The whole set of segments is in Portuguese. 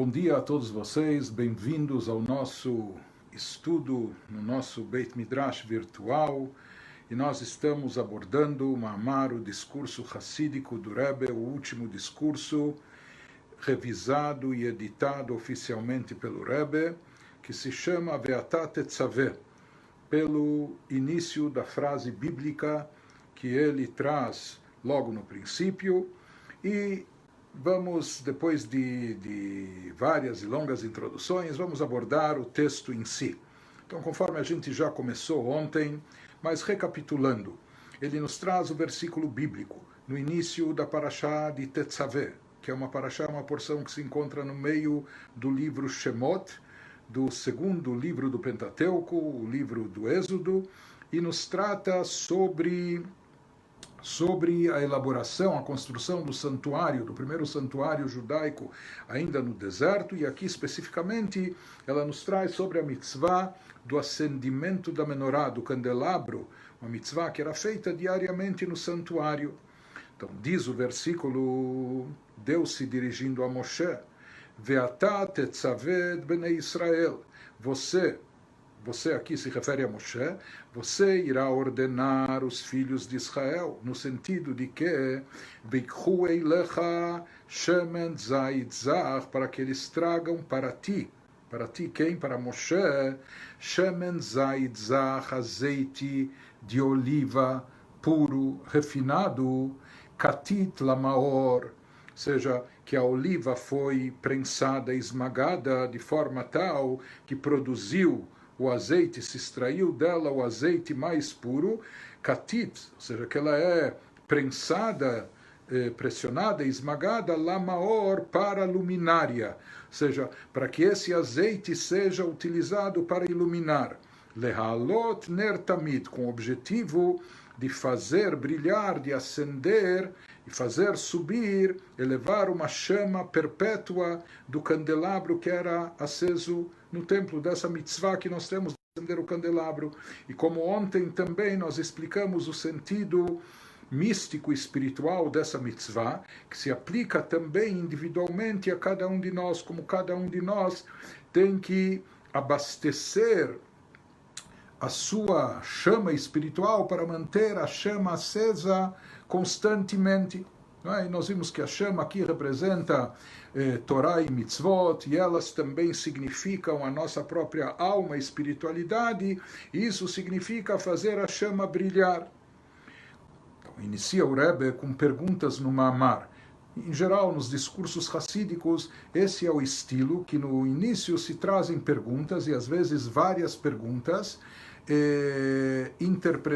Bom dia a todos vocês, bem-vindos ao nosso estudo no nosso Beit Midrash virtual. E nós estamos abordando o Maamar, o discurso hassídico do Rebbe, o último discurso revisado e editado oficialmente pelo Rebbe, que se chama Ve'ata Tetzaveh, pelo início da frase bíblica que ele traz logo no princípio. E vamos, depois de várias e longas introduções, vamos abordar o texto em si. Então, conforme a gente já começou ontem, mas recapitulando, ele nos traz o versículo bíblico no início da Parashá de Tetzaveh, que é uma Parashá, uma porção que se encontra no meio do livro Shemot, do segundo livro do Pentateuco, o livro do Êxodo, e nos trata sobre a elaboração, a construção do santuário, do primeiro santuário judaico, ainda no deserto, e aqui especificamente ela nos traz sobre a mitzvah do acendimento da menorá, do candelabro, uma mitzvah que era feita diariamente no santuário. Então, diz o versículo, Deus se dirigindo a Moshe, Ve'ata tetzaveh bnei Israel, você aqui se refere a Moshe, você irá ordenar os filhos de Israel, no sentido de que Veikhu eilecha shemen zait zach, para que eles tragam para ti quem? Para Moshe, shemen zait zach, azeite de oliva puro, refinado, katit lamaor, ou seja, que a oliva foi prensada, esmagada de forma tal que produziu o azeite, se extraiu dela o azeite mais puro, katit, ou seja, que ela é prensada, pressionada, esmagada, lamaor, para luminária, ou seja, para que esse azeite seja utilizado para iluminar, lehalot ner tamid, com o objetivo de fazer brilhar, de acender e fazer subir, elevar uma chama perpétua do candelabro que era aceso no templo, dessa mitzvah que nós temos de acender o candelabro. E como ontem também nós explicamos o sentido místico e espiritual dessa mitzvah, que se aplica também individualmente a cada um de nós, como cada um de nós tem que abastecer a sua chama espiritual para manter a chama acesa constantemente. E nós vimos que a chama aqui representa Torá e Mitzvot, e elas também significam a nossa própria alma e espiritualidade, e isso significa fazer a chama brilhar. Então, inicia o Rebbe com perguntas no Maamar. Em geral, nos discursos hassídicos, esse é o estilo, que no início se trazem perguntas, e às vezes várias perguntas,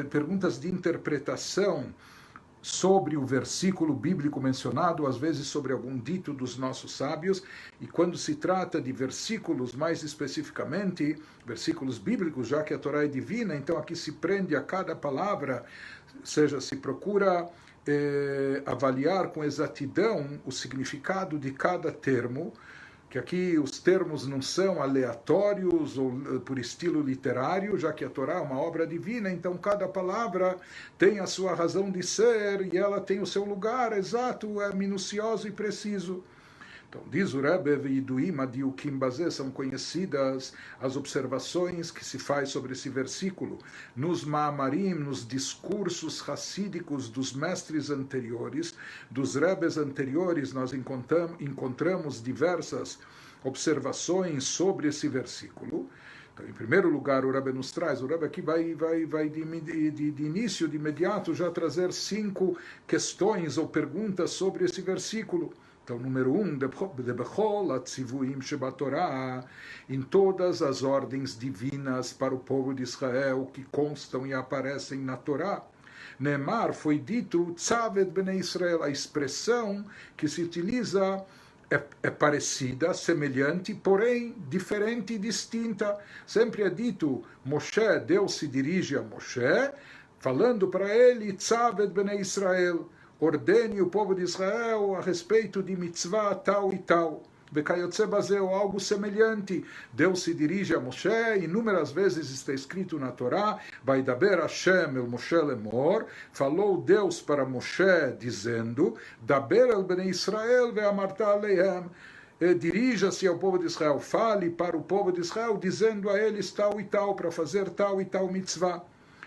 perguntas de interpretação sobre o versículo bíblico mencionado, às vezes sobre algum dito dos nossos sábios, e quando se trata de versículos mais especificamente, versículos bíblicos, já que a Torá é divina, então aqui se prende a cada palavra, ou seja, se procura avaliar com exatidão o significado de cada termo, que aqui os termos não são aleatórios ou por estilo literário, já que a Torá é uma obra divina, então cada palavra tem a sua razão de ser e ela tem o seu lugar exato, é minucioso e preciso. Então, diz o Rebbe, Veiduim Adiukim Bazé, são conhecidas as observações que se faz sobre esse versículo. Nos Maamarim, nos discursos hassídicos dos mestres anteriores, dos Rebbes anteriores, nós encontramos diversas observações sobre esse versículo. Então, em primeiro lugar, o Rebbe nos traz, o Rebbe aqui vai de início, de imediato, já trazer 5 questões ou perguntas sobre esse versículo. Então, número 1, em todas as ordens divinas para o povo de Israel que constam e aparecem na Torá, Neemar foi dito, Tzaved bnei Israel, a expressão que se utiliza é parecida, semelhante, porém diferente e distinta. Sempre é dito, Moshe, Deus se dirige a Moshe, falando para ele, Tzaved bnei Israel, ordene o povo de Israel a respeito de mitzvah tal e tal. Bekayotze bazeu, algo semelhante. Deus se dirige a Moshe, inúmeras vezes está escrito na Torá, Vaidaber Hashem el Moshe lemor, falou Deus para Moshe, dizendo, Daber el bnei Israel ve'amarta aleihem, dirija-se ao povo de Israel, fale para o povo de Israel, dizendo a eles tal e tal, para fazer tal e tal mitzvah.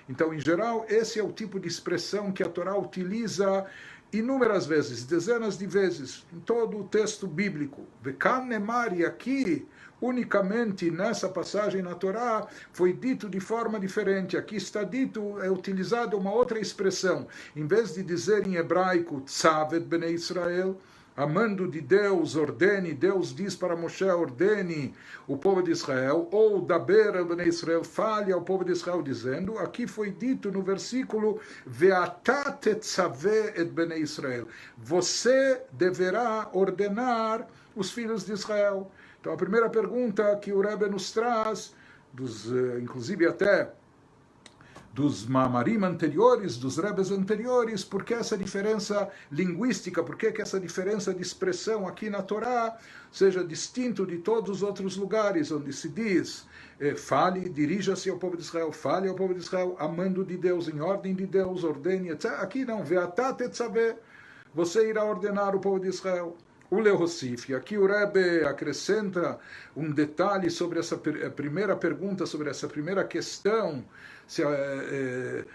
Então, em geral, esse é o tipo de expressão que a Torá utiliza inúmeras vezes, dezenas de vezes, em todo o texto bíblico. Vekan nemar, e aqui, unicamente nessa passagem na Torá, foi dito de forma diferente. Aqui está dito, é utilizada uma outra expressão. Em vez de dizer em hebraico, tzavet bnei Israel, amando de Deus, ordene, Deus diz para Moshe, ordene o povo de Israel, ou daber bnei Israel, fale ao povo de Israel, dizendo, aqui foi dito no versículo, ve'ata tetzaveh et bnei Israel, você deverá ordenar os filhos de Israel. Então a primeira pergunta que o Rebbe nos traz, inclusive até dos Ma'amarim anteriores, dos Rebes anteriores, por que essa diferença linguística, por que essa diferença de expressão aqui na Torá seja distinto de todos os outros lugares, onde se diz, fale, dirija-se ao povo de Israel, fale ao povo de Israel, amando de Deus, em ordem de Deus, ordene, etc. Aqui não, ve'ata tetzaveh, você irá ordenar o povo de Israel. O Lehossif, aqui o Rebbe acrescenta um detalhe sobre essa primeira pergunta, sobre essa primeira questão,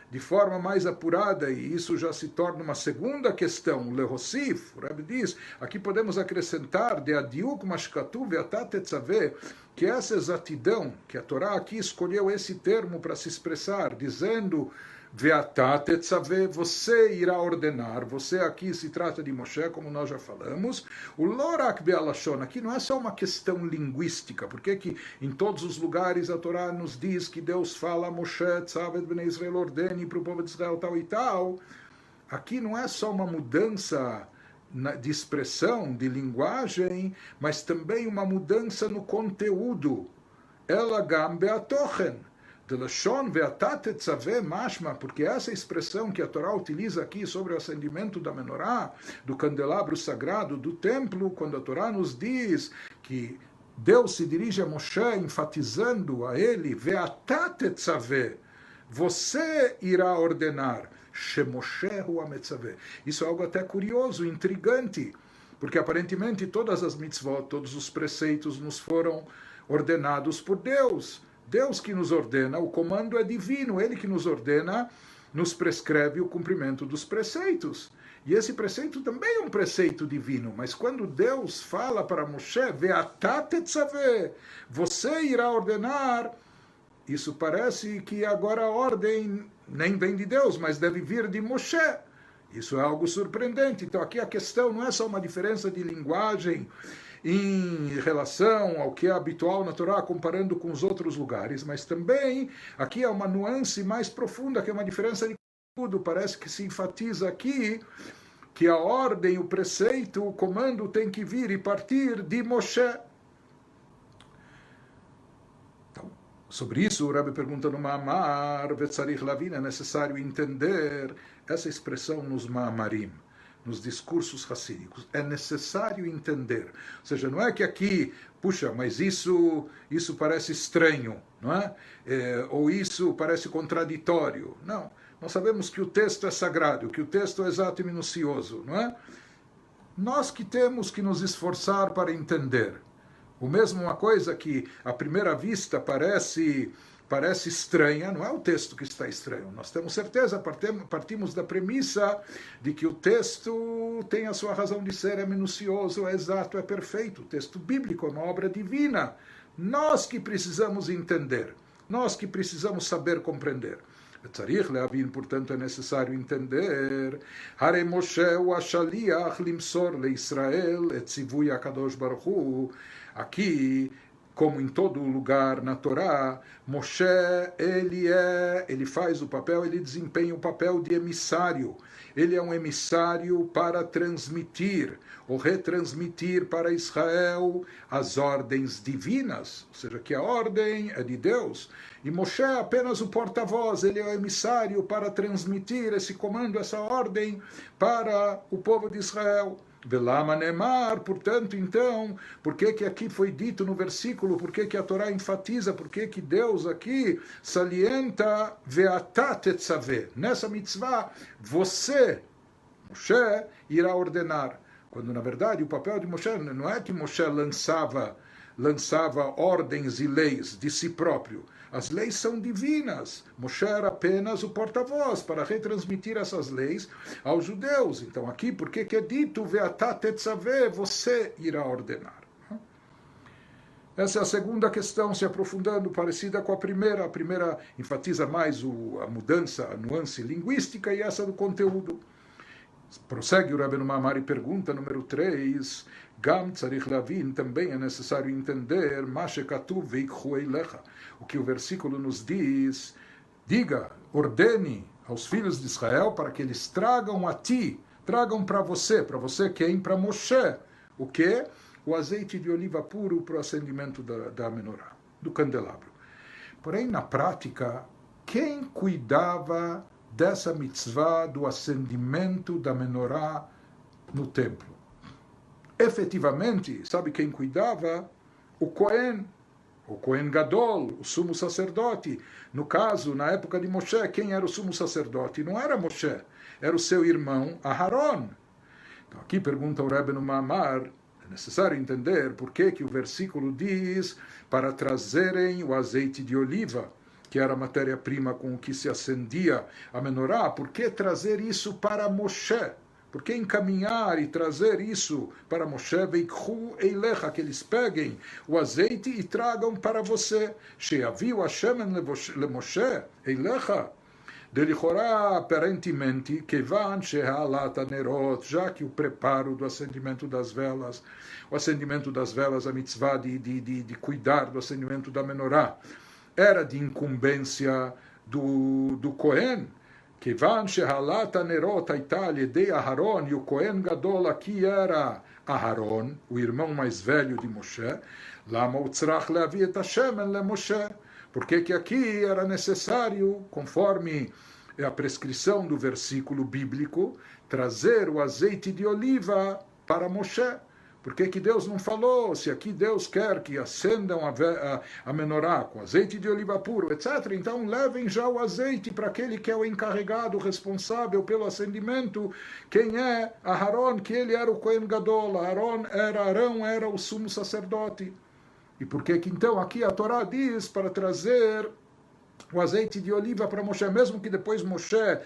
de forma mais apurada, e isso já se torna uma segunda questão. O Lehossif, o Rebbe diz, aqui podemos acrescentar, de adiuk mashkatu ve'ata tetzaveh, que essa exatidão, que a Torá aqui escolheu esse termo para se expressar, dizendo, ve'ata tetzaveh, você irá ordenar, você aqui se trata de Moshe, como nós já falamos, o lorak be'alashon, aqui não é só uma questão linguística, porque que em todos os lugares a Torá nos diz que Deus fala a Moshe, tzavet bnei Israel, ordene para o povo de Israel tal e tal, aqui não é só uma mudança de expressão, de linguagem, mas também uma mudança no conteúdo, ela gam be'atochen, porque essa expressão que a Torá utiliza aqui sobre o acendimento da menorá, do candelabro sagrado, do templo, quando a Torá nos diz que Deus se dirige a Moshe, enfatizando a ele, você irá ordenar, isso é algo até curioso, intrigante, porque aparentemente todas as mitzvot, todos os preceitos nos foram ordenados por Deus. Deus que nos ordena, o comando é divino, Ele que nos ordena, nos prescreve o cumprimento dos preceitos. E esse preceito também é um preceito divino, mas quando Deus fala para Moshe, ve'ata tetzaveh, você irá ordenar, isso parece que agora a ordem nem vem de Deus, mas deve vir de Moshe. Isso é algo surpreendente. Então aqui a questão não é só uma diferença de linguagem, em relação ao que é habitual na Torá, comparando com os outros lugares, mas também aqui há uma nuance mais profunda, que é uma diferença de tudo. Parece que se enfatiza aqui que a ordem, o preceito, o comando tem que vir e partir de Moshe. Então, sobre isso, o Rebbe pergunta no Ma'amar, Vetzarich Lavin, é necessário entender essa expressão nos Ma'amarim, nos discursos hacídicos. É necessário entender. Ou seja, não é que aqui, puxa, mas isso parece estranho, não é? Ou isso parece contraditório. Não. Nós sabemos que o texto é sagrado, que o texto é exato e minucioso, não é? Nós que temos que nos esforçar para entender. O mesmo uma coisa que, à primeira vista, parece estranha, não é o texto que está estranho. Nós temos certeza, partimos da premissa de que o texto tem a sua razão de ser, é minucioso, é exato, é perfeito. O texto bíblico é uma obra divina. Nós que precisamos entender, nós que precisamos saber compreender. Portanto, é necessário entender. Hare Moshe o Ashaliach limsor leIsrael et zivui HaKadosh Baruch Hu. Aqui, como em todo lugar na Torá, Moshe, ele faz o papel, ele desempenha o papel de emissário. Ele é um emissário para transmitir, ou retransmitir para Israel as ordens divinas, ou seja, que a ordem é de Deus. E Moshe é apenas o porta-voz, ele é o emissário para transmitir esse comando, essa ordem para o povo de Israel. Velama Nemar, portanto, então, por que aqui foi dito no versículo, por que a Torá enfatiza, por que Deus aqui salienta ve'ata tetzaveh, nessa mitzvah, você, Moshe, irá ordenar. quando na verdade o papel de Moshe não é que Moshe lançava ordens e leis de si próprio. As leis são divinas. Moshe era apenas o porta-voz para retransmitir essas leis aos judeus. Então aqui, por que é dito, Ve'atá tetzaveh, você irá ordenar? Essa é a segunda questão, se aprofundando, parecida com a primeira. A primeira enfatiza mais a mudança, a nuance linguística, e essa do conteúdo. Prossegue o Rabbeinu Maamar e pergunta, número 3, Gam tzarich lavin, também é necessário entender, Mashekatuv veikhu eilecha, o que o versículo nos diz, diga, ordene aos filhos de Israel para que eles tragam a ti, tragam para você quem? Para Moshe, o que? O azeite de oliva puro para o acendimento da menorá, do candelabro. Porém, na prática, quem cuidava dessa mitzvah do acendimento da menorá no templo? Efetivamente, sabe quem cuidava? O Cohen Gadol, o sumo sacerdote. No caso, na época de Moshe, quem era o sumo sacerdote? Não era Moshe, era o seu irmão Aharon. Então aqui pergunta o Rabbeinu Maamar, é necessário entender por que o versículo diz para trazerem o azeite de oliva, que era a matéria-prima com que se acendia a menorá. Por que trazer isso para Moshe? Por que encaminhar e trazer isso para Moshe? Veikhu eilecha, que eles peguem o azeite e tragam para você. Sheaviu Hashem leMoshe eilecha. Delichorá, aparentemente, kevan shehalat anerot, já que o preparo do acendimento das velas, a mitzvah de cuidar do acendimento da menorá, era de incumbência do Cohen, kevan shehalat anerot haita de Aharon, e o Cohen Gadol aqui era Aharon, o irmão mais velho de Moshe, lama utzrach leavi et hashemen le Moshe. Por que aqui era necessário, conforme a prescrição do versículo bíblico, trazer o azeite de oliva para Moshe? Por que Deus não falou? Se aqui Deus quer que acendam a menorá com azeite de oliva puro, etc., então levem já o azeite para aquele que é o encarregado, responsável pelo acendimento. Quem é? Aharon, que ele era o Cohen Gadol. Arão era o sumo sacerdote. E por que então aqui a Torá diz para trazer o azeite de oliva para Moshe, mesmo que depois Moshe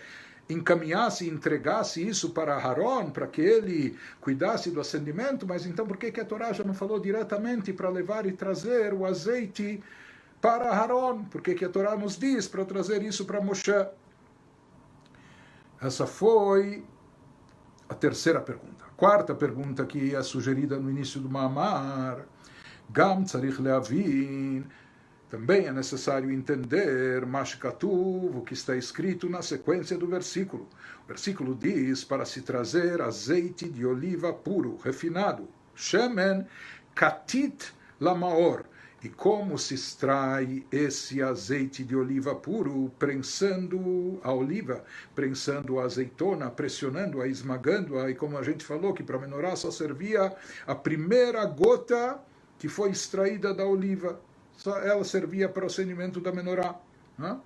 encaminhasse e entregasse isso para Aharon, para que ele cuidasse do acendimento, mas então por que a Torá já não falou diretamente para levar e trazer o azeite para Aharon? Por que a Torá nos diz para trazer isso para Moshe? Essa foi a terceira pergunta. A quarta pergunta que é sugerida no início do Maamar, Gam tzarich leavin, também é necessário entender Mashkatuv, o que está escrito na sequência do versículo. O versículo diz para se trazer azeite de oliva puro, refinado, shemen katit lamaor. E como se extrai esse azeite de oliva puro? Prensando a oliva, prensando a azeitona, pressionando-a, esmagando-a. E como a gente falou, que para a menorá só servia a primeira gota que foi extraída da oliva, só ela servia para o acendimento da menorá. Né?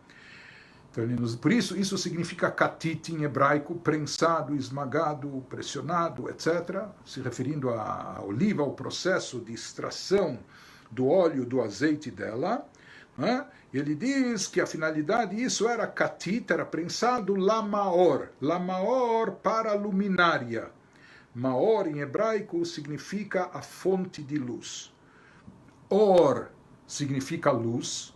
Então, por isso significa katit em hebraico, prensado, esmagado, pressionado, etc., se referindo à oliva, ao processo de extração do óleo, do azeite dela. Né? Ele diz que a finalidade disso era katit, era prensado lamaor para a luminária. Maor em hebraico significa a fonte de luz. Or significa luz,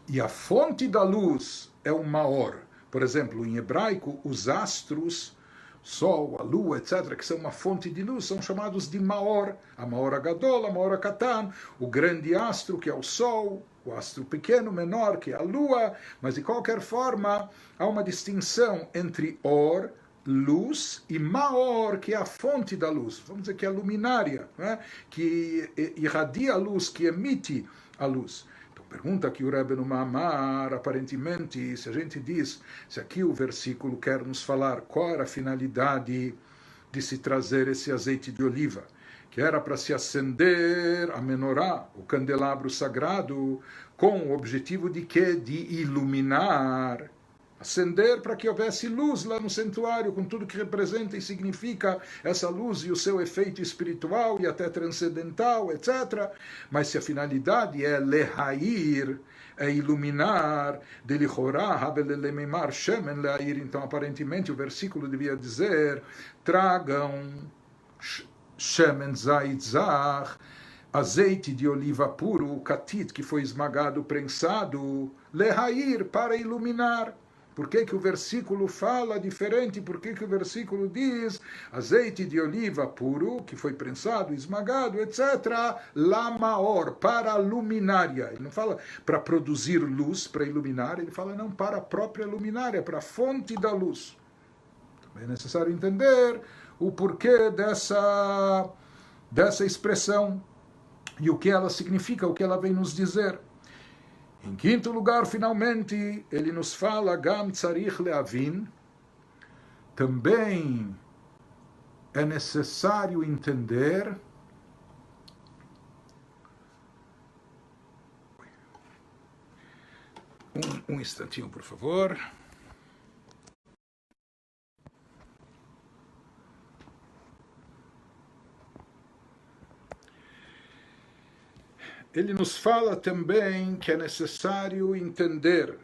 e a fonte da luz é o Maor. Por exemplo, em hebraico, os astros, Sol, a Lua, etc., que são uma fonte de luz, são chamados de Maor. A Maor Agadol, a Maor Akatan, o grande astro, que é o Sol, o astro pequeno, menor, que é a Lua. Mas, de qualquer forma, há uma distinção entre Or, luz, e Maor, que é a fonte da luz, vamos dizer que é a luminária, né? Que irradia a luz, que emite a luz. Então pergunta aqui o Rabbeinu Maamar, aparentemente, se a gente diz, se aqui o versículo quer nos falar qual era a finalidade de se trazer esse azeite de oliva, que era para se acender a menorá, o candelabro sagrado, com o objetivo de quê? De iluminar. Acender para que houvesse luz lá no santuário, com tudo que representa e significa essa luz e o seu efeito espiritual e até transcendental, etc. Mas se a finalidade é lehair, é iluminar, então aparentemente o versículo devia dizer: tragam shemen zait zach, azeite de oliva puro, katit, que foi esmagado, prensado, lehair, para iluminar. Por que o versículo fala diferente? Por que o versículo diz azeite de oliva puro, que foi prensado, esmagado, etc., lamaor, para a luminária. Ele não fala para produzir luz, para iluminar, ele fala não, para a própria luminária, para a fonte da luz. Também é necessário entender o porquê dessa expressão e o que ela significa, o que ela vem nos dizer. Em quinto lugar, finalmente, ele nos fala, Gam tzarich leavin, também é necessário entender um instantinho, por favor. Ele nos fala também que é necessário entender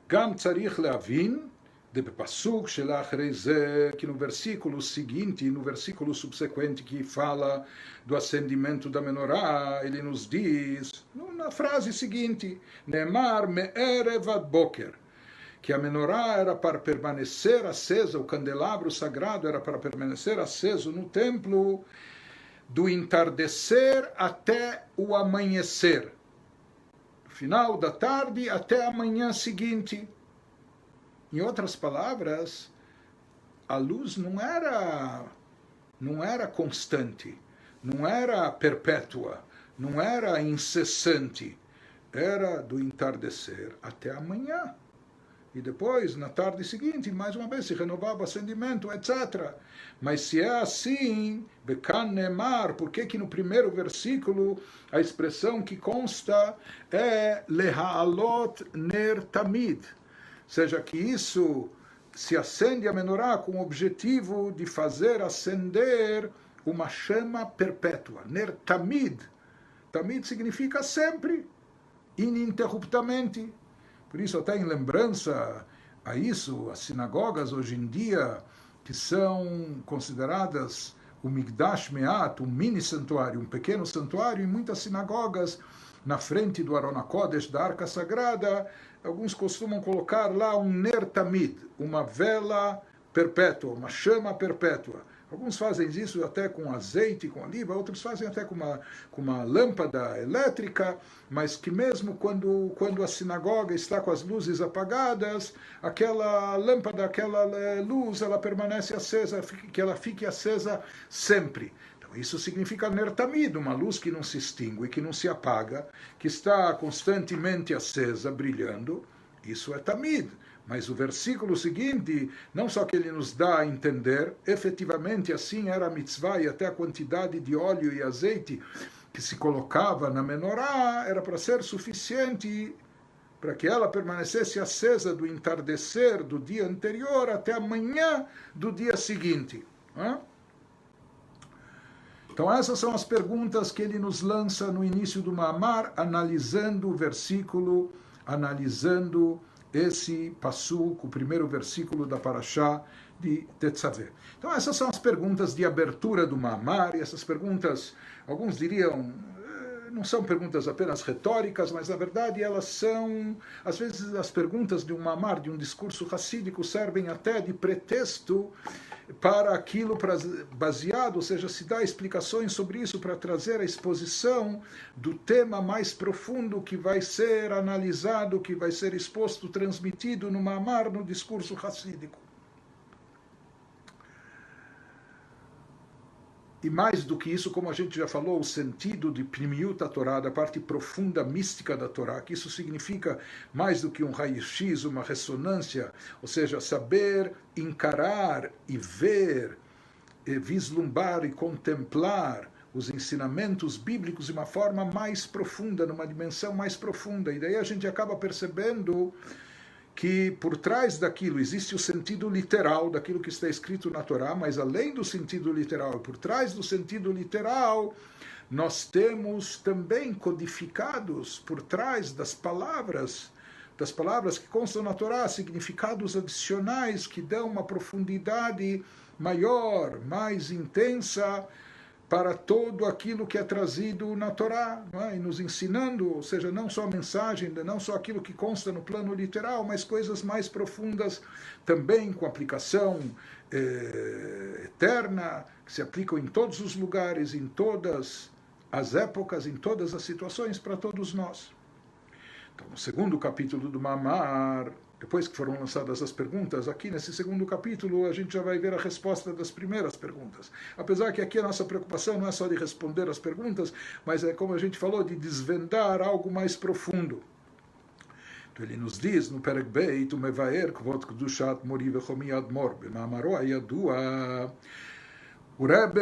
Gam tzarich leavin, de Pasuk que no versículo seguinte, no versículo subsequente que fala do acendimento da menorá, ele nos diz, na frase seguinte, Neemar me'erev ad boker, que a menorá era para permanecer acesa, o candelabro sagrado era para permanecer aceso no templo, do entardecer até o amanhecer, final da tarde até a manhã seguinte. Em outras palavras, a luz não era constante, não era perpétua, não era incessante, era do entardecer até a manhã. E depois, na tarde seguinte, mais uma vez se renovava o acendimento, etc. Mas se é assim, Bekan Neemar, por que no primeiro versículo a expressão que consta é Lehaalot Ner Tamid? Ou seja, que isso se acende a menorá com o objetivo de fazer acender uma chama perpétua. Ner Tamid. Tamid significa sempre, ininterruptamente. Por isso, até em lembrança a isso, as sinagogas hoje em dia, que são consideradas o Migdash Me'at, um mini santuário, um pequeno santuário, em muitas sinagogas, na frente do Aron HaKodesh, da Arca Sagrada, alguns costumam colocar lá um Ner Tamid, uma vela perpétua, uma chama perpétua. Alguns fazem isso até com azeite, com oliva, outros fazem até com uma lâmpada elétrica, mas que mesmo quando a sinagoga está com as luzes apagadas, aquela lâmpada, aquela luz, ela permanece acesa, que ela fique acesa sempre. Então isso significa Ner Tamid, uma luz que não se extingue, que não se apaga, que está constantemente acesa, brilhando. Isso é Tamid. Mas o versículo seguinte, não só que ele nos dá a entender, efetivamente assim era a mitzvah e até a quantidade de óleo e azeite que se colocava na menorá era para ser suficiente para que ela permanecesse acesa do entardecer do dia anterior até a manhã do dia seguinte. Então essas são as perguntas que ele nos lança no início do Maamar, analisando o versículo, analisando esse Pasuk, o primeiro versículo da Parashá de Tetzaveh. Então essas são as perguntas de abertura do Maamar, e essas perguntas, alguns diriam, não são perguntas apenas retóricas, mas na verdade elas são, às vezes as perguntas de um Maamar, de um discurso racídico, servem até de pretexto para aquilo baseado, ou seja, se dá explicações sobre isso para trazer a exposição do tema mais profundo que vai ser analisado, que vai ser exposto, transmitido no Maamar, no discurso racídico. E mais do que isso, como a gente já falou, o sentido de Pnimiut Torá, da parte profunda mística da Torá, que isso significa mais do que um raio-x, uma ressonância, ou seja, saber encarar e ver, e vislumbrar e contemplar os ensinamentos bíblicos de uma forma mais profunda, numa dimensão mais profunda. E daí a gente acaba percebendo que por trás daquilo existe o sentido literal daquilo que está escrito na Torá, mas além do sentido literal, por trás do sentido literal, nós temos também codificados por trás das palavras que constam na Torá, significados adicionais que dão uma profundidade maior, mais intensa para todo aquilo que é trazido na Torá, não é? E nos ensinando, ou seja, não só a mensagem, não só aquilo que consta no plano literal, mas coisas mais profundas também com aplicação eterna, que se aplicam em todos os lugares, em todas as épocas, em todas as situações, para todos nós. Então, no segundo capítulo do Mamar, depois que foram lançadas as perguntas, aqui nesse segundo capítulo a gente já vai ver a resposta das primeiras perguntas. Apesar que aqui a nossa preocupação não é só de responder as perguntas, mas é, como a gente falou, de desvendar algo mais profundo. Então ele nos diz no Perek Beit, Umevaer Kvot Kedushat Mori Vechomi Admor, B'Mamaro Hayadua. O Rebbe,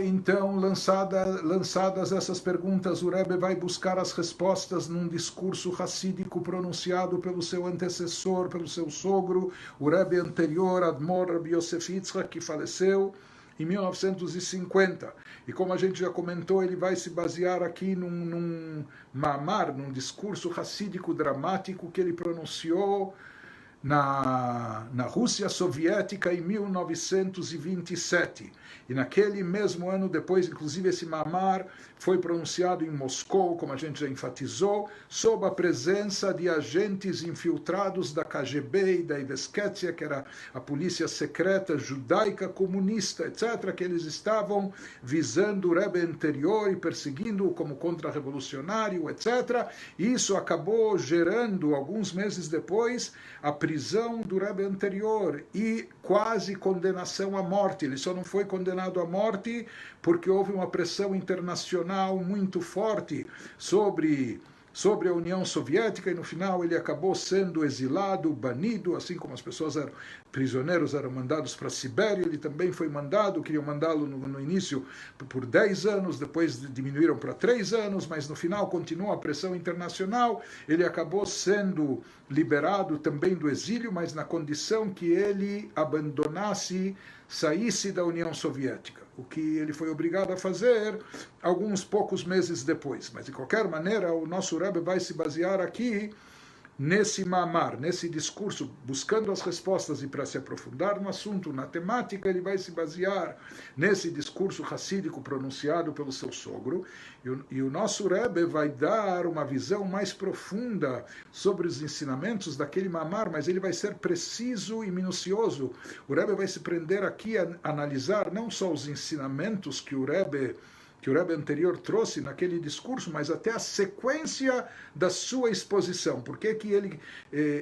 então, lançadas essas perguntas, o Rebbe vai buscar as respostas num discurso racídico pronunciado pelo seu antecessor, pelo seu sogro, o Rebbe anterior, Admor Rabbi Yosef Yitzchak, que faleceu em 1950. E como a gente já comentou, ele vai se basear aqui num mamar, num discurso racídico dramático que ele pronunciou na Rússia Soviética em 1927. E naquele mesmo ano depois, inclusive esse mamar foi pronunciado em Moscou, como a gente já enfatizou, sob a presença de agentes infiltrados da KGB e da Ivesketia, que era a polícia secreta judaica comunista, etc., que eles estavam visando o Rebbe anterior e perseguindo-o como contra-revolucionário, etc. E isso acabou gerando, alguns meses depois, a prisão do Rebbe anterior e quase condenação à morte. Ele só não foi condenado à morte porque houve uma pressão internacional muito forte sobre a União Soviética, e no final ele acabou sendo exilado, banido, assim como as pessoas prisioneiros eram mandados para a Sibéria, ele também foi mandado, queriam mandá-lo no início por 10 anos, depois diminuíram para 3 anos, mas no final continuou a pressão internacional, ele acabou sendo liberado também do exílio, mas na condição que ele saísse da União Soviética, o que ele foi obrigado a fazer alguns poucos meses depois. Mas, de qualquer maneira, o nosso Rebbe vai se basear aqui nesse mamar, nesse discurso, buscando as respostas, e para se aprofundar no assunto, na temática, ele vai se basear nesse discurso racídico pronunciado pelo seu sogro, e o nosso Rebbe vai dar uma visão mais profunda sobre os ensinamentos daquele mamar, mas ele vai ser preciso e minucioso. O Rebbe vai se prender aqui a analisar não só os ensinamentos que o Rebbe anterior trouxe naquele discurso, mas até a sequência da sua exposição. Por que ele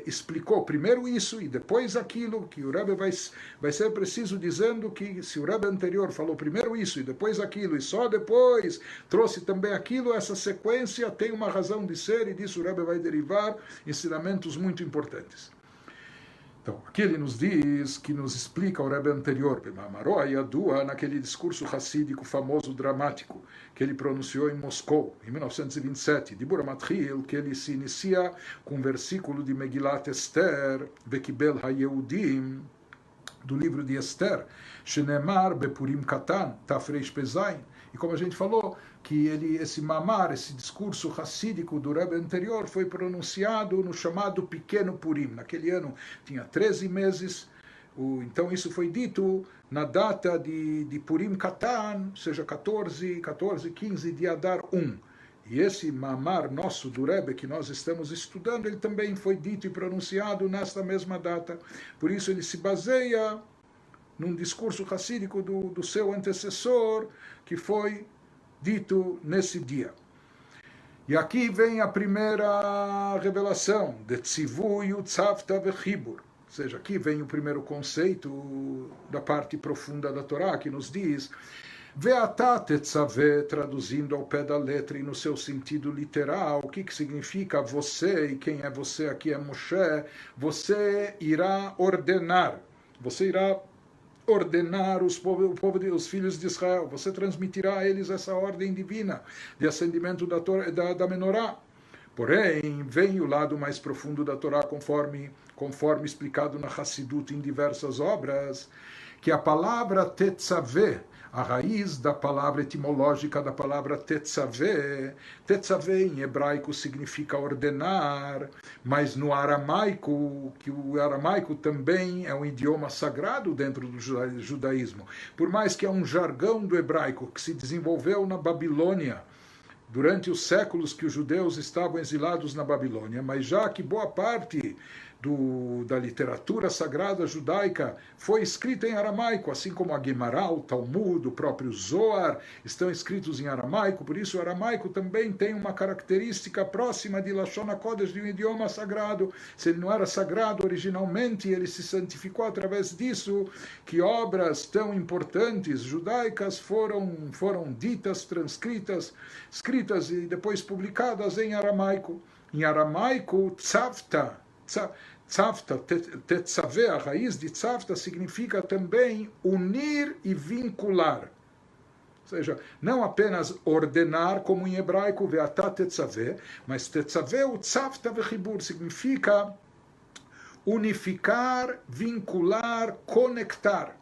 explicou primeiro isso e depois aquilo, que o Rebbe vai ser preciso dizendo que se o Rebbe anterior falou primeiro isso e depois aquilo, e só depois trouxe também aquilo, essa sequência tem uma razão de ser, e disso o Rebbe vai derivar ensinamentos muito importantes. Então, aqui ele nos diz, que nos explica o Rebbe anterior, naquele discurso racídico famoso, dramático, que ele pronunciou em Moscou, em 1927, de Buramatchil, que ele se inicia com um versículo de Megilat Esther, Vekibel HaYehudim, do livro de Esther, Shenemar Bepurim Katan, Tafreish Pezain. E como a gente falou, que esse mamar, esse discurso racídico do Rebbe anterior foi pronunciado no chamado Pequeno Purim. Naquele ano tinha 13 meses, então isso foi dito na data de Purim Katan, ou seja, 14, 15 de Adar 1. E esse mamar nosso do Rebbe que nós estamos estudando, ele também foi dito e pronunciado nesta mesma data. Por isso ele se baseia num discurso racídico do seu antecessor, que foi dito nesse dia. E aqui vem a primeira revelação, de Tzivui Utzavta Vechibur. Ou seja, aqui vem o primeiro conceito da parte profunda da Torá, que nos diz Ve'ata tetzaveh, traduzindo ao pé da letra e no seu sentido literal, o que significa você, e quem é você aqui é Moshe, você irá ordenar os filhos de Israel, você transmitirá a eles essa ordem divina de acendimento da Menorá. Porém, vem o lado mais profundo da Torá, conforme conforme explicado na Hassidut em diversas obras, que a palavra tetzaveh, a raiz da palavra etimológica da palavra tetzaveh, tetzaveh em hebraico significa ordenar, mas no aramaico, que o aramaico também é um idioma sagrado dentro do judaísmo, por mais que é um jargão do hebraico que se desenvolveu na Babilônia, durante os séculos que os judeus estavam exilados na Babilônia, mas já que boa parte da literatura sagrada judaica foi escrita em aramaico, assim como a Guemará, o Talmud, o próprio Zohar, estão escritos em aramaico, por isso o aramaico também tem uma característica próxima de Lashon HaKodesh, de um idioma sagrado. Se ele não era sagrado originalmente, ele se santificou através disso, que obras tão importantes judaicas foram ditas, transcritas, escritas e depois publicadas em aramaico. Em aramaico, tzavta, tetzaveh, a raiz de tzavta significa também unir e vincular. Ou seja, não apenas ordenar, como em hebraico, ve'ata tetzaveh, mas tetzaveh, o tzavta vechibur, significa unificar, vincular, conectar.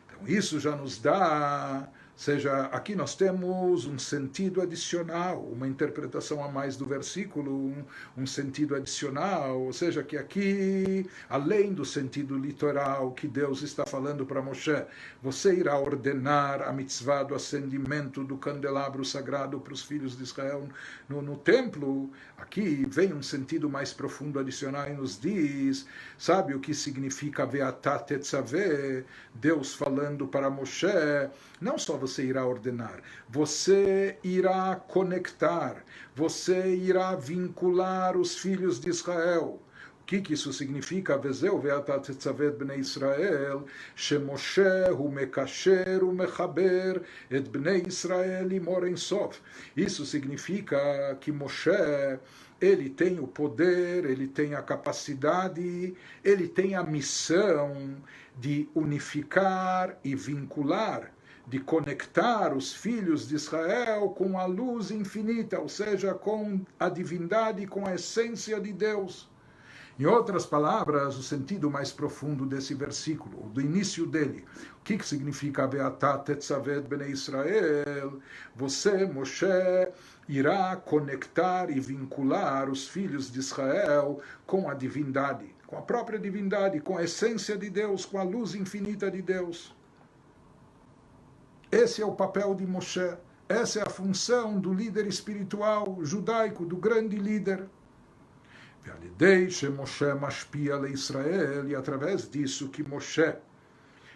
Então isso já nos dá... Ou seja, aqui nós temos um sentido adicional, uma interpretação a mais do versículo, um sentido adicional, ou seja, que aqui, além do sentido literal que Deus está falando para Moshe, você irá ordenar a mitzvah do acendimento do candelabro sagrado para os filhos de Israel no templo, aqui vem um sentido mais profundo adicional e nos diz, sabe o que significa ve'ata tetzaveh, Deus falando para Moshe, não só você irá ordenar, você irá conectar, você irá vincular os filhos de Israel. O que isso significa? Vezeu ve'ata tetzaveh bnei Israel, shemoshe hu mekasher hu mechaber et bnei Israel imor ein sof. Isso significa que Moshe, ele tem o poder, ele tem a capacidade, ele tem a missão de unificar e vincular, de conectar os filhos de Israel com a luz infinita, ou seja, com a divindade, com a essência de Deus. Em outras palavras, o sentido mais profundo desse versículo, do início dele, o que significa ve'ata tetzaveh bnei Israel? Você, Moshe, irá conectar e vincular os filhos de Israel com a divindade, com a própria divindade, com a essência de Deus, com a luz infinita de Deus. Esse é o papel de Moshe, essa é a função do líder espiritual judaico, do grande líder. E através disso que Moshe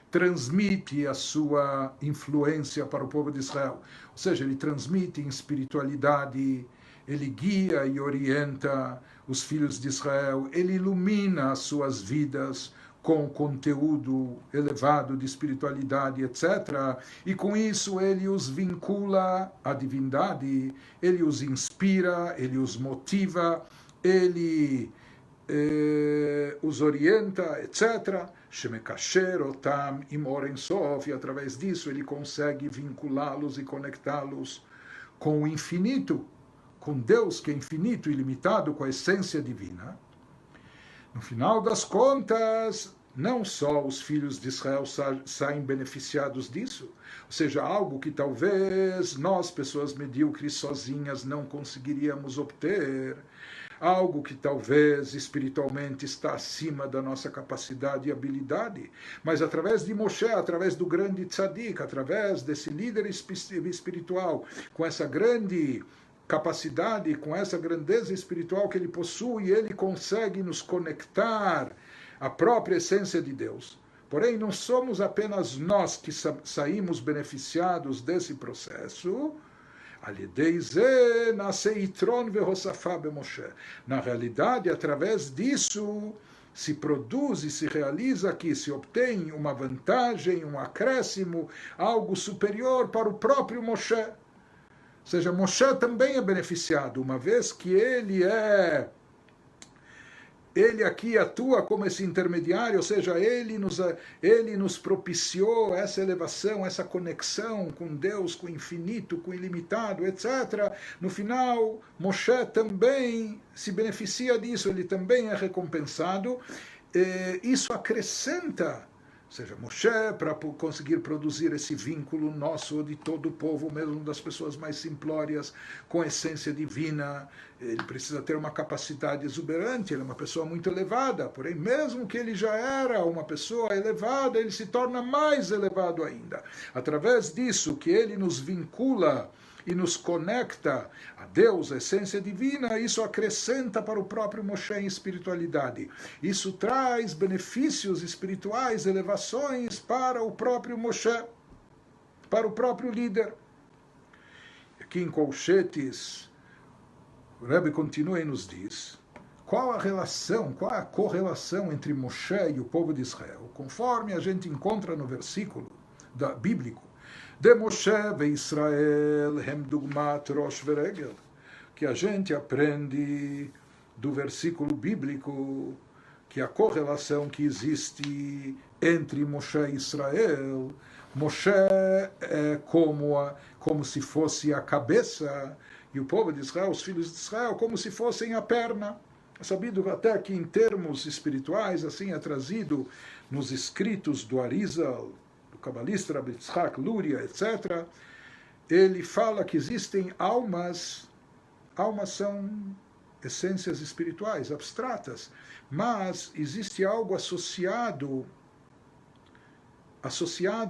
transmite a sua influência para o povo de Israel. Ou seja, ele transmite em espiritualidade, ele guia e orienta os filhos de Israel, ele ilumina as suas vidas com conteúdo elevado de espiritualidade, etc. E com isso ele os vincula à divindade, ele os inspira, ele os motiva, ele os orienta, etc. Shemekasher otam imor ein sof, e através disso ele consegue vinculá-los e conectá-los com o infinito, com Deus que é infinito e ilimitado, com a essência divina. No final das contas, não só os filhos de Israel saem beneficiados disso, ou seja, algo que talvez nós, pessoas medíocres sozinhas, não conseguiríamos obter, algo que talvez espiritualmente está acima da nossa capacidade e habilidade, mas através de Moshe, através do grande tzadik, através desse líder espiritual, com essa grande capacidade, com essa grandeza espiritual que ele possui, ele consegue nos conectar à própria essência de Deus. Porém, não somos apenas nós que saímos beneficiados desse processo. Na realidade, através disso, se produz e se realiza aqui, se obtém uma vantagem, um acréscimo, algo superior para o próprio Moshe. Ou seja, Moshe também é beneficiado, uma vez que ele é ele aqui atua como esse intermediário, ou seja, ele nos propiciou essa elevação, essa conexão com Deus, com o infinito, com o ilimitado, etc. No final, Moshe também se beneficia disso, ele também é recompensado. Isso acrescenta, ou seja, Moshe, para conseguir produzir esse vínculo nosso, de todo o povo, mesmo das pessoas mais simplórias, com a essência divina, ele precisa ter uma capacidade exuberante, ele é uma pessoa muito elevada, porém, mesmo que ele já era uma pessoa elevada, ele se torna mais elevado ainda. Através disso, que ele nos vincula e nos conecta a Deus, a essência divina, isso acrescenta para o próprio Moshe em espiritualidade. Isso traz benefícios espirituais, elevações para o próprio Moshe, para o próprio líder. Aqui em colchetes, o Rebbe continua e nos diz qual a relação, qual a correlação entre Moshe e o povo de Israel, conforme a gente encontra no versículo bíblico, de Moshe ve Israel hem dugmat rosh veregel, que a gente aprende do versículo bíblico que a correlação que existe entre Moshe e Israel, Moshe é como se fosse a cabeça, e o povo de Israel, os filhos de Israel, como se fossem a perna. É sabido até que em termos espirituais, assim é trazido nos escritos do Arizal, cabalista Rabbi Yitzhak Luria, etc., ele fala que existem almas são essências espirituais, abstratas, mas existe algo associado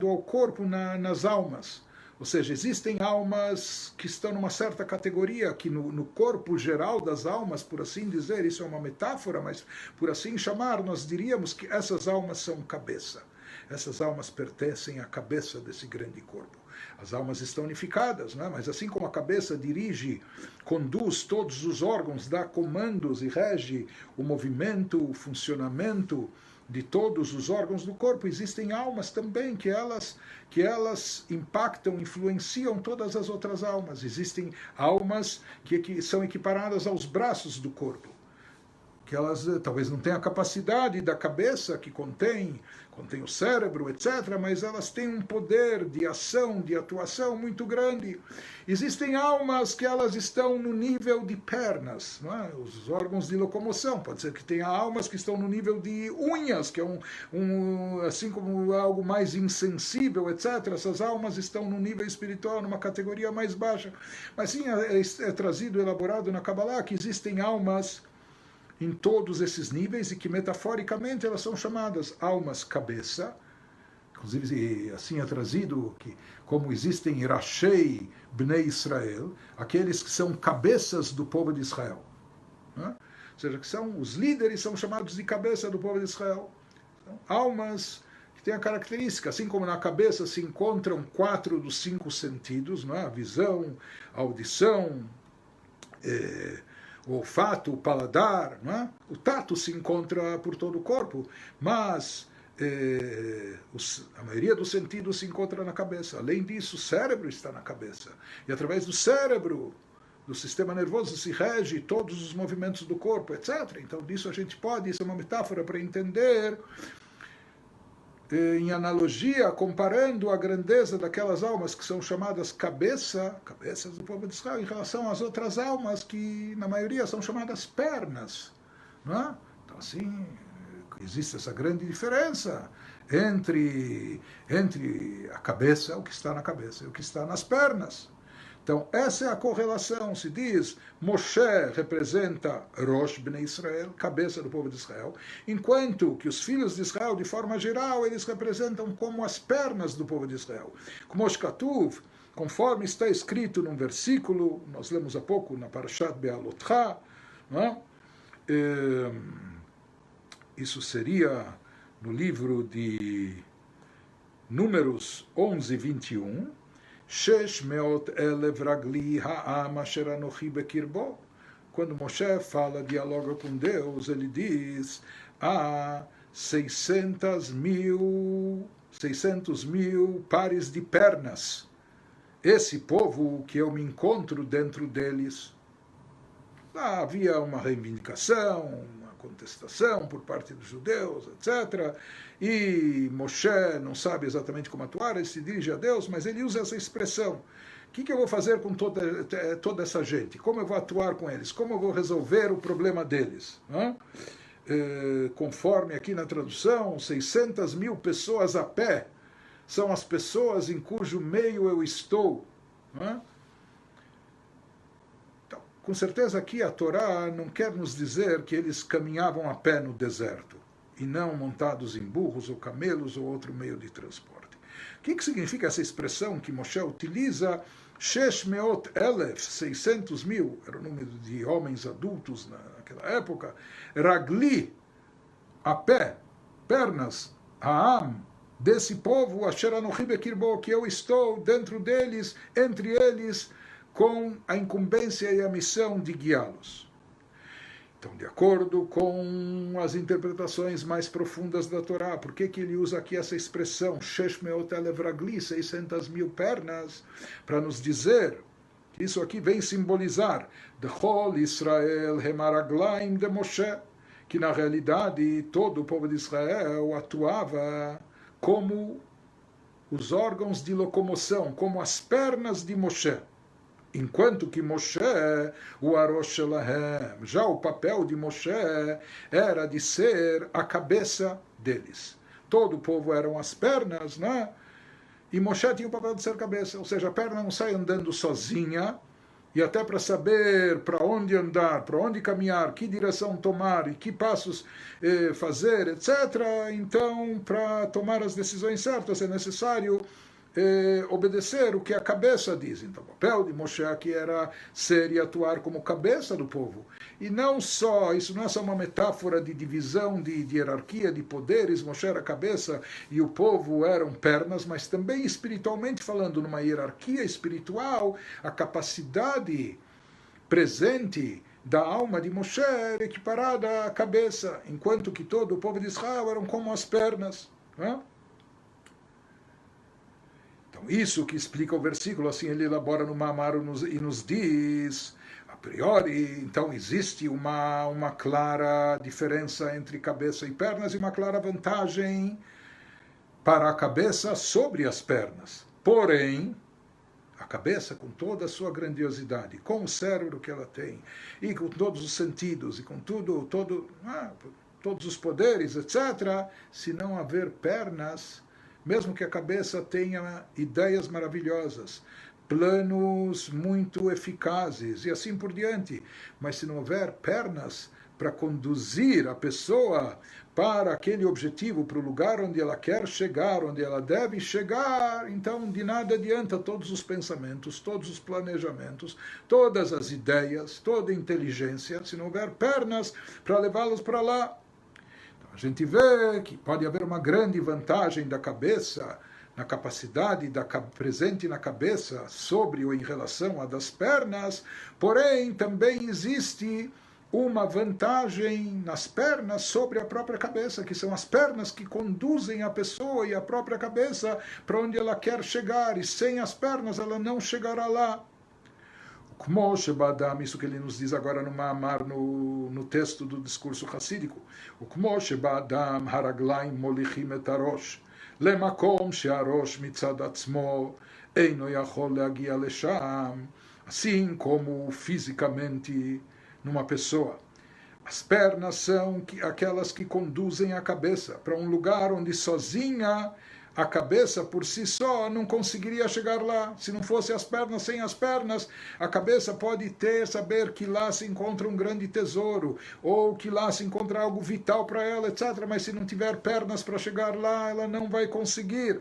ao corpo nas almas. Ou seja, existem almas que estão numa certa categoria, que no corpo geral das almas, por assim dizer, isso é uma metáfora, mas por assim chamar, nós diríamos que essas almas são cabeça. Essas almas pertencem à cabeça desse grande corpo. As almas estão unificadas, não é? Mas assim como a cabeça dirige, conduz todos os órgãos, dá comandos e rege o movimento, o funcionamento de todos os órgãos do corpo, existem almas também que elas impactam, influenciam todas as outras almas. Existem almas que são equiparadas aos braços do corpo, que elas talvez não tenham a capacidade da cabeça que contém o cérebro, etc., mas elas têm um poder de ação, de atuação muito grande. Existem almas que elas estão no nível de pernas, não é? Os órgãos de locomoção. Pode ser que tenha almas que estão no nível de unhas, que é assim como algo mais insensível, etc. Essas almas estão no nível espiritual, numa categoria mais baixa. Mas sim, é trazido, elaborado na Kabbalah, que existem almas em todos esses níveis e que metaforicamente elas são chamadas almas cabeça. Inclusive assim é trazido que como existem Rashei Bnei Israel, aqueles que são cabeças do povo de Israel, né? Ou seja, que são os líderes, são chamados de cabeça do povo de Israel. Então, almas que têm a característica, assim como na cabeça se encontram 4 dos 5 sentidos, não é? A visão, a audição, o olfato, o paladar, não é? O tato se encontra por todo o corpo, mas a maioria dos sentidos se encontra na cabeça. Além disso, o cérebro está na cabeça. E através do cérebro, do sistema nervoso, se rege todos os movimentos do corpo, etc. Então, disso a gente pode, isso é uma metáfora para entender, em analogia, comparando a grandeza daquelas almas que são chamadas cabeças do povo de Israel, em relação às outras almas que, na maioria, são chamadas pernas. Não é? Então, assim, existe essa grande diferença entre a cabeça, o que está na cabeça, e o que está nas pernas. Então, essa é a correlação. Se diz, Moshe representa Rosh Bnei Israel, cabeça do povo de Israel, enquanto que os filhos de Israel, de forma geral, eles representam como as pernas do povo de Israel. Como Katuv, conforme está escrito num versículo, nós lemos há pouco na Parashat Be'alotcha, isso seria no livro de Números 11, 21, quando Moshe fala, dialoga com Deus, ele diz, 600 mil pares de pernas. Esse povo que eu me encontro dentro deles. Havia uma reivindicação, uma contestação por parte dos judeus, etc. E Moshe não sabe exatamente como atuar, ele se dirige a Deus, mas ele usa essa expressão. O que eu vou fazer com toda essa gente? Como eu vou atuar com eles? Como eu vou resolver o problema deles? Conforme aqui na tradução, 600 mil pessoas a pé são as pessoas em cujo meio eu estou. Então, com certeza aqui a Torá não quer nos dizer que eles caminhavam a pé no deserto, e não montados em burros ou camelos ou outro meio de transporte. O que significa essa expressão que Moshe utiliza? 600 mil, era o número de homens adultos naquela época. Ragli, a pé, pernas, Ha'am, desse povo, Asher Anochi Bekirbo, que eu estou dentro deles, entre eles, com a incumbência e a missão de guiá-los. Então, de acordo com as interpretações mais profundas da Torá, por que ele usa aqui essa expressão, 600 mil pernas, para nos dizer que isso aqui vem simbolizar Dechol Israel Hemaraglaim de Moshe, que na realidade todo o povo de Israel atuava como os órgãos de locomoção, como as pernas de Moshe. Enquanto que Moshe, o Arosh Shelahem, já o papel de Moshe era de ser a cabeça deles. Todo o povo eram as pernas, né? E Moshe tinha o papel de ser cabeça, ou seja, a perna não sai andando sozinha, e até para saber para onde andar, para onde caminhar, que direção tomar e que passos fazer, etc. Então, para tomar as decisões certas é necessário obedecer o que a cabeça diz. Então, o papel de Moshe aqui era ser e atuar como cabeça do povo. E não só, isso não é só uma metáfora de divisão, de hierarquia, de poderes. Moshe era a cabeça e o povo eram pernas, mas também espiritualmente falando, numa hierarquia espiritual, a capacidade presente da alma de Moshe era equiparada à cabeça, enquanto que todo o povo de Israel eram como as pernas. Não é? Isso que explica o versículo, assim ele elabora no Mamar e nos diz, a priori, então existe uma clara diferença entre cabeça e pernas e uma clara vantagem para a cabeça sobre as pernas. Porém, a cabeça, com toda a sua grandiosidade, com o cérebro que ela tem, e com todos os sentidos, e com todos os poderes, etc., se não haver pernas, mesmo que a cabeça tenha ideias maravilhosas, planos muito eficazes e assim por diante, mas se não houver pernas para conduzir a pessoa para aquele objetivo, para o lugar onde ela quer chegar, onde ela deve chegar, então de nada adianta todos os pensamentos, todos os planejamentos, todas as ideias, toda a inteligência, se não houver pernas para levá-los para lá. A gente vê que pode haver uma grande vantagem da cabeça, na capacidade presente na cabeça sobre ou em relação à das pernas, porém também existe uma vantagem nas pernas sobre a própria cabeça, que são as pernas que conduzem a pessoa e a própria cabeça para onde ela quer chegar, e sem as pernas ela não chegará lá. Isso que ele nos diz agora no Ma'amar, no texto do discurso hassídico. O Kmoshe Ba'adam haraglaim molichim et harosh lemakom she'harosh mitzad atzmo eino yachol leagia lesham. Assim como fisicamente numa pessoa, as pernas são aquelas que conduzem a cabeça para um lugar onde sozinha a cabeça por si só não conseguiria chegar lá. Se não fosse as pernas, sem as pernas, a cabeça pode saber que lá se encontra um grande tesouro, ou que lá se encontra algo vital para ela, etc. Mas se não tiver pernas para chegar lá, ela não vai conseguir.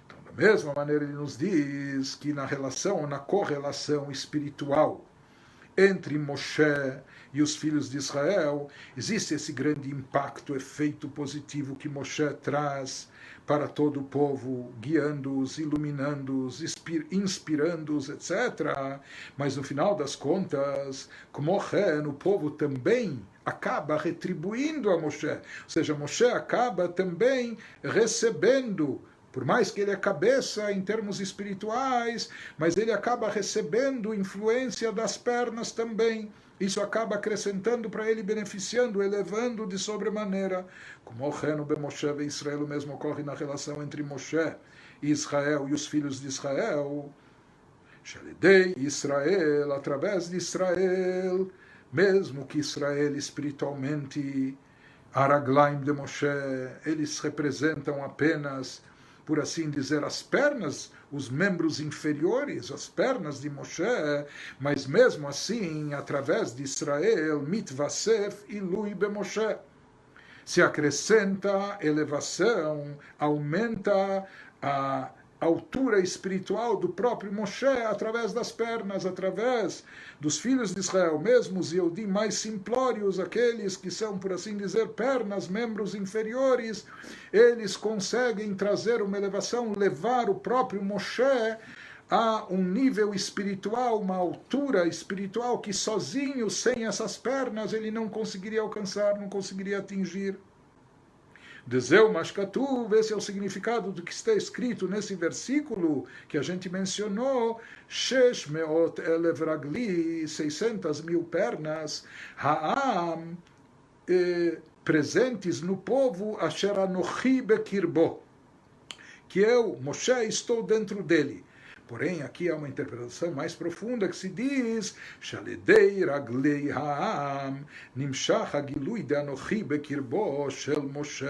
Então, da mesma maneira, ele nos diz que na correlação espiritual entre Moshe e os filhos de Israel, existe esse grande impacto, efeito positivo que Moshe traz para todo o povo, guiando-os, iluminando-os, inspirando-os, etc. Mas no final das contas, como o povo também acaba retribuindo a Moshe. Ou seja, Moshe acaba também recebendo, por mais que ele é cabeça em termos espirituais, mas ele acaba recebendo influência das pernas também. Isso acaba acrescentando para ele, beneficiando, elevando de sobremaneira. Como ocorre no Moshe e Israel, o mesmo ocorre na relação entre Moshe e Israel e os filhos de Israel. Shalidei Israel, através de Israel, mesmo que Israel espiritualmente, Araglaim de Moshe, eles representam apenas, por assim dizer, as pernas, os membros inferiores, as pernas de Moshe, mas mesmo assim, através de Israel, Mitvasef Ilui be Moshe, se acrescenta elevação, aumenta a altura espiritual do próprio Moshe através das pernas, através dos filhos de Israel, mesmo os Yehudim mais simplórios, aqueles que são, por assim dizer, pernas, membros inferiores, eles conseguem trazer uma elevação, levar o próprio Moshe a um nível espiritual, uma altura espiritual que sozinho, sem essas pernas, ele não conseguiria alcançar, não conseguiria atingir. Dezeu Mashkatuv, esse é o significado do que está escrito nesse versículo que a gente mencionou, 600,000 ragli, 600 mil pernas, Ha'am, presentes no povo, Asher Anochi Bekirbo, que eu, Moshe, estou dentro dele. Porém, aqui há uma interpretação mais profunda que se diz Shaledei raglei ha'am nimshach hagilui de anochi bekirbo shel Moshe.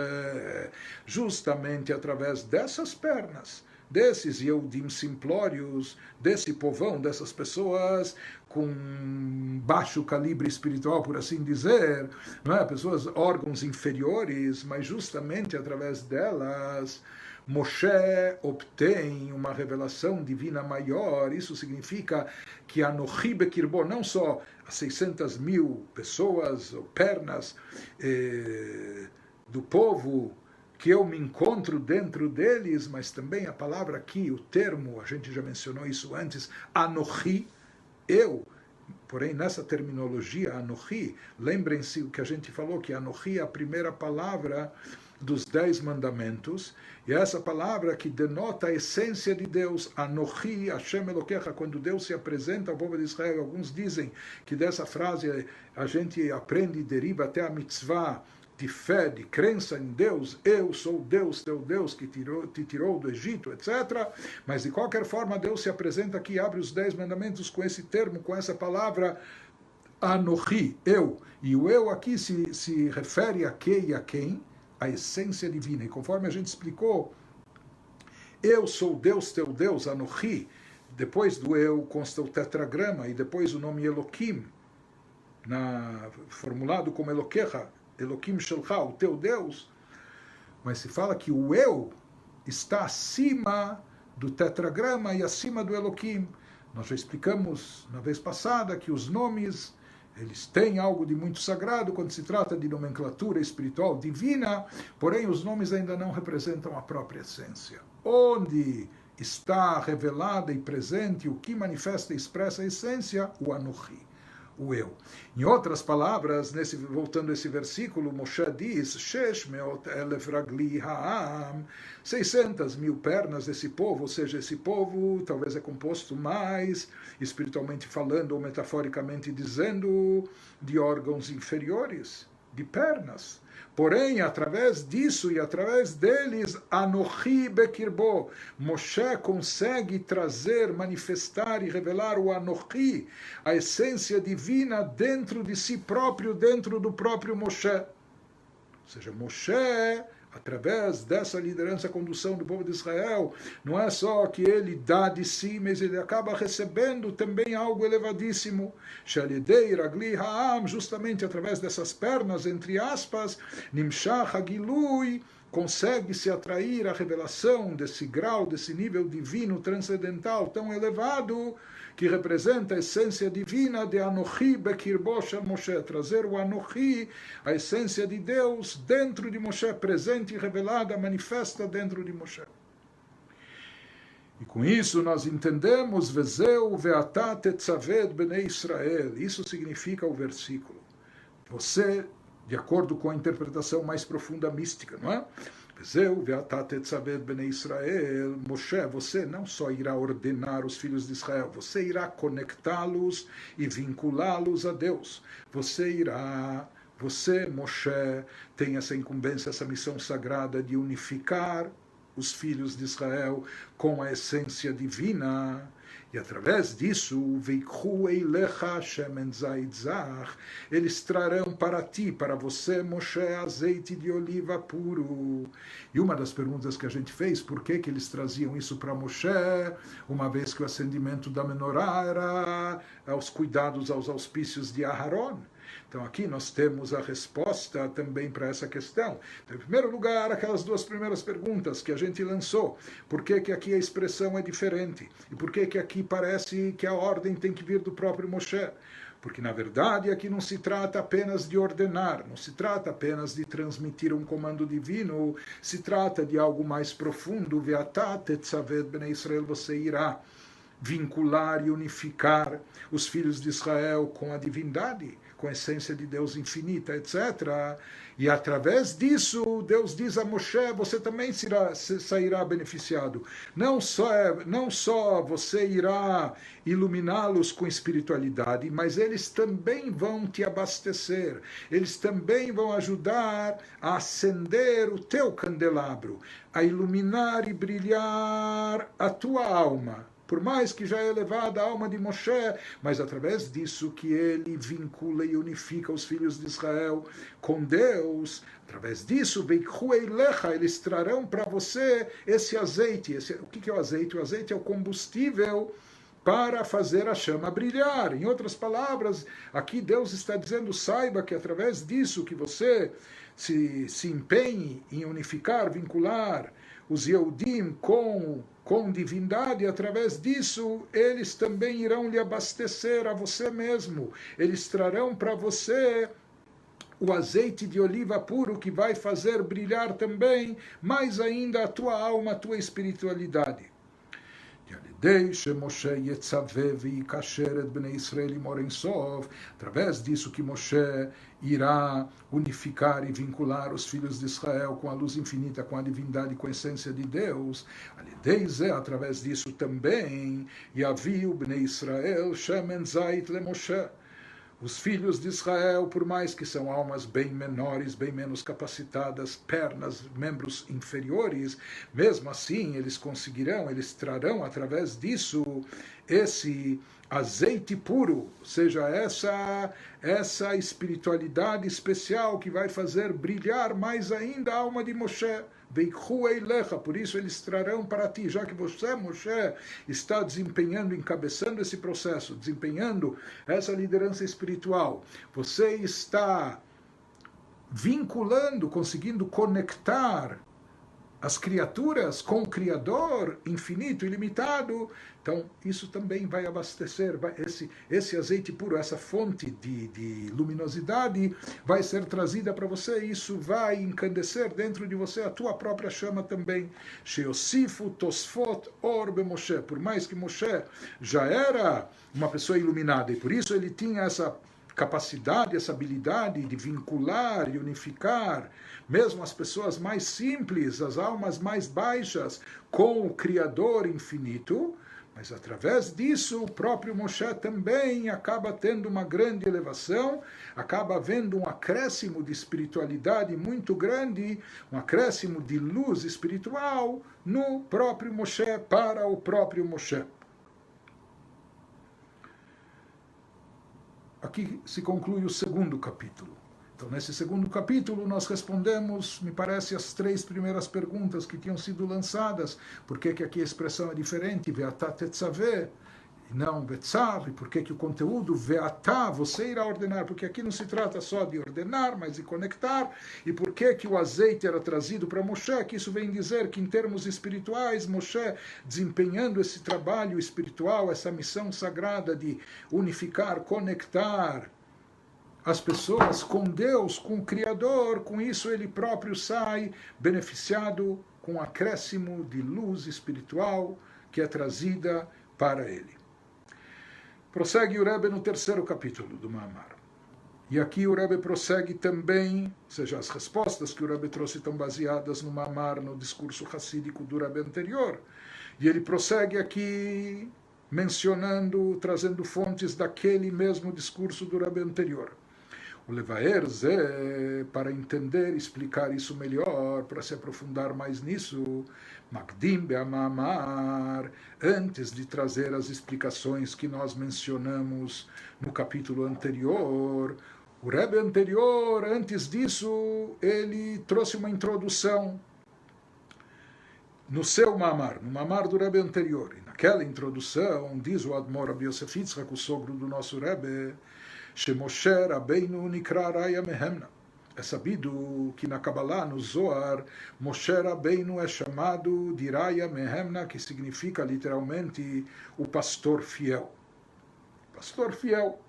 Justamente através dessas pernas, desses Yehudim simplórios, desse povão, dessas pessoas com baixo calibre espiritual, por assim dizer, não é? Pessoas, órgãos inferiores, mas justamente através delas Moshe obtém uma revelação divina maior. Isso significa que Anochi Bekirbo, não só as 600 mil pessoas, ou pernas do povo, que eu me encontro dentro deles, mas também a palavra aqui, o termo, a gente já mencionou isso antes, Anochi, eu. Porém, nessa terminologia, Anochi, lembrem-se o que a gente falou, que Anochi é a primeira palavra dos 10 mandamentos, e essa palavra que denota a essência de Deus, Anochi, Hashem Elokecha, quando Deus se apresenta ao povo de Israel, alguns dizem que dessa frase a gente aprende e deriva até a mitzvah de fé, de crença em Deus, eu sou Deus, teu Deus, que te tirou do Egito, etc. Mas de qualquer forma, Deus se apresenta aqui, abre os 10 mandamentos com esse termo, com essa palavra, Anochi, eu. E o eu aqui se refere a que e a quem? A essência divina. E conforme a gente explicou, eu sou Deus, teu Deus, Anochi. Depois do eu consta o tetragrama e depois o nome Eloquim, formulado como Eloquecha, Eloquim Shelcha, o teu Deus. Mas se fala que o eu está acima do tetragrama e acima do Eloquim. Nós já explicamos na vez passada que os nomes, eles têm algo de muito sagrado quando se trata de nomenclatura espiritual divina, porém os nomes ainda não representam a própria essência. Onde está revelada e presente o que manifesta e expressa a essência? O Anochi, o eu. Em outras palavras, voltando a esse versículo, Moshe diz, 600,000 ragli ha'am, 600 mil pernas desse povo, ou seja, esse povo talvez é composto mais, espiritualmente falando ou metaforicamente dizendo, de órgãos inferiores, de pernas. Porém, através disso e através deles, Anochi Bekirbo, Moshe consegue trazer, manifestar e revelar o Anochi, a essência divina dentro de si próprio, dentro do próprio Moshe. Ou seja, Moshe, através dessa liderança, condução do povo de Israel, não é só que ele dá de si, mas ele acaba recebendo também algo elevadíssimo. Shalidei ragli ha'am, justamente através dessas pernas, entre aspas, nimshach hagilui, consegue-se atrair a revelação desse grau, desse nível divino, transcendental, tão elevado, que representa a essência divina de Anochi Bekirbo Shel Moshe, trazer o Anochi, a essência de Deus, dentro de Moshe, presente e revelada, manifesta dentro de Moshe. E com isso nós entendemos, Vezeu ve'ata tetzaved bnei Israel, isso significa o versículo. Você, de acordo com a interpretação mais profunda mística, não é? Zeu ve'ata tetzaveh bnei Israel, Moshe, você não só irá ordenar os filhos de Israel, você irá conectá-los e vinculá-los a Deus. Você, Moshe, tem essa incumbência, essa missão sagrada de unificar os filhos de Israel com a essência divina. E através disso, veikhu eilecha shemen zait zach, eles trarão para ti, para você, Moshe, azeite de oliva puro. E uma das perguntas que a gente fez, por que eles traziam isso para Moshe, uma vez que o acendimento da menorá era aos cuidados, aos auspícios de Aharon. Então aqui nós temos a resposta também para essa questão. Então, em primeiro lugar, aquelas duas primeiras perguntas que a gente lançou. Por que aqui a expressão é diferente? E por que aqui parece que a ordem tem que vir do próprio Moshe? Porque, na verdade, aqui não se trata apenas de ordenar, não se trata apenas de transmitir um comando divino, se trata de algo mais profundo. Ve'ata tetzaveh bnei Israel, você irá vincular e unificar os filhos de Israel com a divindade, com a essência de Deus infinita, etc. E através disso, Deus diz a Moshe, você também sairá beneficiado. Não só você irá iluminá-los com espiritualidade, mas eles também vão te abastecer, eles também vão ajudar a acender o teu candelabro, a iluminar e brilhar a tua alma. Por mais que já é elevada a alma de Moshe, mas através disso que ele vincula e unifica os filhos de Israel com Deus, através disso, veikhu eilecha, eles trarão para você esse azeite. O que é o azeite? O azeite é o combustível para fazer a chama brilhar. Em outras palavras, aqui Deus está dizendo, saiba que através disso que você se empenhe em unificar, vincular os Yehudim com divindade, através disso, eles também irão lhe abastecer a você mesmo. Eles trarão para você o azeite de oliva puro que vai fazer brilhar também, mais ainda, a tua alma, a tua espiritualidade. Através disso que Moshe irá unificar e vincular os filhos de Israel com a luz infinita, com a divindade, com a essência de Deus. Através disso também, Yaviu bnei Israel shemen zait le Moshe. Os filhos de Israel, por mais que são almas bem menores, bem menos capacitadas, pernas, membros inferiores, mesmo assim eles conseguirão, eles trarão através disso esse azeite puro, ou seja, essa espiritualidade especial que vai fazer brilhar mais ainda a alma de Moshe. Veikhu eilecha, por isso eles trarão para ti, já que você, Moshe, está desempenhando, encabeçando esse processo, desempenhando essa liderança espiritual, você está vinculando, conseguindo conectar as criaturas com o Criador infinito, ilimitado, então isso também vai abastecer, esse azeite puro, essa fonte de luminosidade vai ser trazida para você, isso vai encandecer dentro de você a tua própria chama também. Sheosifu tosfot or be Moshe, por mais que Moshe já era uma pessoa iluminada, e por isso ele tinha essa capacidade, essa habilidade de vincular e unificar mesmo as pessoas mais simples, as almas mais baixas, com o Criador infinito, mas através disso o próprio Moshe também acaba tendo uma grande elevação, acaba havendo um acréscimo de espiritualidade muito grande, um acréscimo de luz espiritual no próprio Moshe, para o próprio Moshe. Aqui se conclui o segundo capítulo. Então, nesse segundo capítulo, nós respondemos, me parece, as três primeiras perguntas que tinham sido lançadas. Por que aqui a expressão é diferente? Ve'ata tetzaveh, e não vetzav. Por que o conteúdo ve'ata, você irá ordenar? Porque aqui não se trata só de ordenar, mas de conectar. E por que o azeite era trazido para Moshe? Que isso vem dizer que, em termos espirituais, Moshe, desempenhando esse trabalho espiritual, essa missão sagrada de unificar, conectar as pessoas com Deus, com o Criador, com isso ele próprio sai beneficiado com um acréscimo de luz espiritual que é trazida para ele. Prossegue o Rebbe no terceiro capítulo do Mahamar. E aqui o Rebbe prossegue também, ou seja, as respostas que o Rebbe trouxe estão baseadas no Mamar, no discurso hassídico do Rebbe anterior. E ele prossegue aqui mencionando, trazendo fontes daquele mesmo discurso do Rebbe anterior. O Levaer Zé, para entender, explicar isso melhor, para se aprofundar mais nisso, Magdim Be'amamar, antes de trazer as explicações que nós mencionamos no capítulo anterior, o Rebbe anterior, antes disso, ele trouxe uma introdução no seu Mamar, no Mamar do Rebbe anterior. E naquela introdução, diz o Admor Rabbi Yosef Yitzchak, o sogro do nosso Rebbe, Shemoshe Rabbeinu Nikra Raya Mehemna. É sabido que na Kabbalah, no Zohar, Moshe Rabbeinu é chamado de Raya Mehemna, que significa literalmente o pastor fiel. Pastor fiel.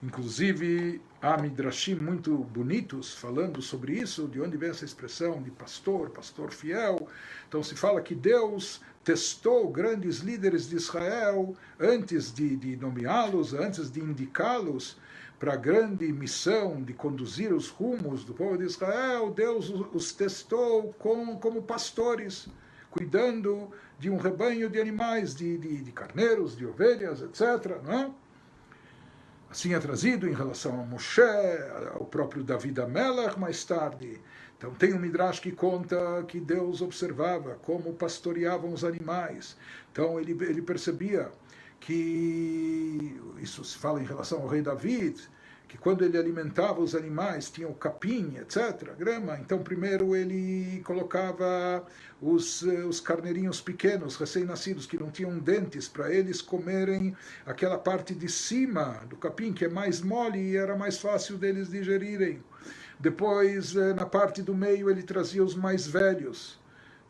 Inclusive, há midrashim muito bonitos falando sobre isso, de onde vem essa expressão de pastor, pastor fiel. Então se fala que Deus testou grandes líderes de Israel antes de nomeá-los, antes de indicá-los para a grande missão de conduzir os rumos do povo de Israel. Deus os testou como pastores, cuidando de um rebanho de animais, de carneiros, de ovelhas, etc., não é? Assim é trazido em relação a Moshe, ao próprio David Amelech mais tarde. Então tem um Midrash que conta que Deus observava como pastoreavam os animais. Então ele percebia que, isso se fala em relação ao rei David, que quando ele alimentava os animais, tinha o capim, etc., grama, então primeiro ele colocava os carneirinhos pequenos, recém-nascidos, que não tinham dentes, para eles comerem aquela parte de cima do capim, que é mais mole e era mais fácil deles digerirem. Depois, na parte do meio, ele trazia os mais velhos,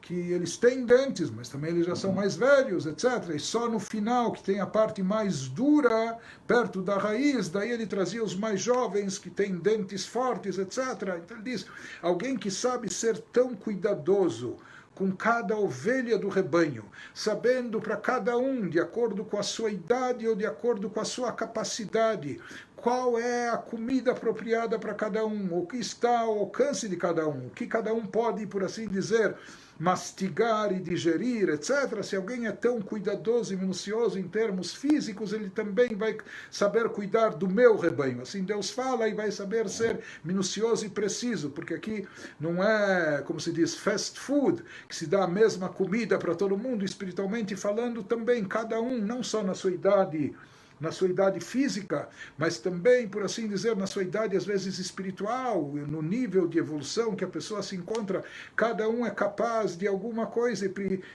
que eles têm dentes, mas também eles já são mais velhos, etc. E só no final, que tem a parte mais dura, perto da raiz, daí ele trazia os mais jovens, que têm dentes fortes, etc. Então ele diz, alguém que sabe ser tão cuidadoso com cada ovelha do rebanho, sabendo para cada um, de acordo com a sua idade ou de acordo com a sua capacidade, qual é a comida apropriada para cada um, o que está ao alcance de cada um, o que cada um pode, por assim dizer, mastigar e digerir, etc. Se alguém é tão cuidadoso e minucioso em termos físicos, ele também vai saber cuidar do meu rebanho. Assim Deus fala e vai saber ser minucioso e preciso, porque aqui não é, como se diz, fast food, que se dá a mesma comida para todo mundo, espiritualmente falando também, cada um, não só na sua idade física, mas também, por assim dizer, na sua idade, às vezes, espiritual, no nível de evolução que a pessoa se encontra, cada um é capaz de alguma coisa,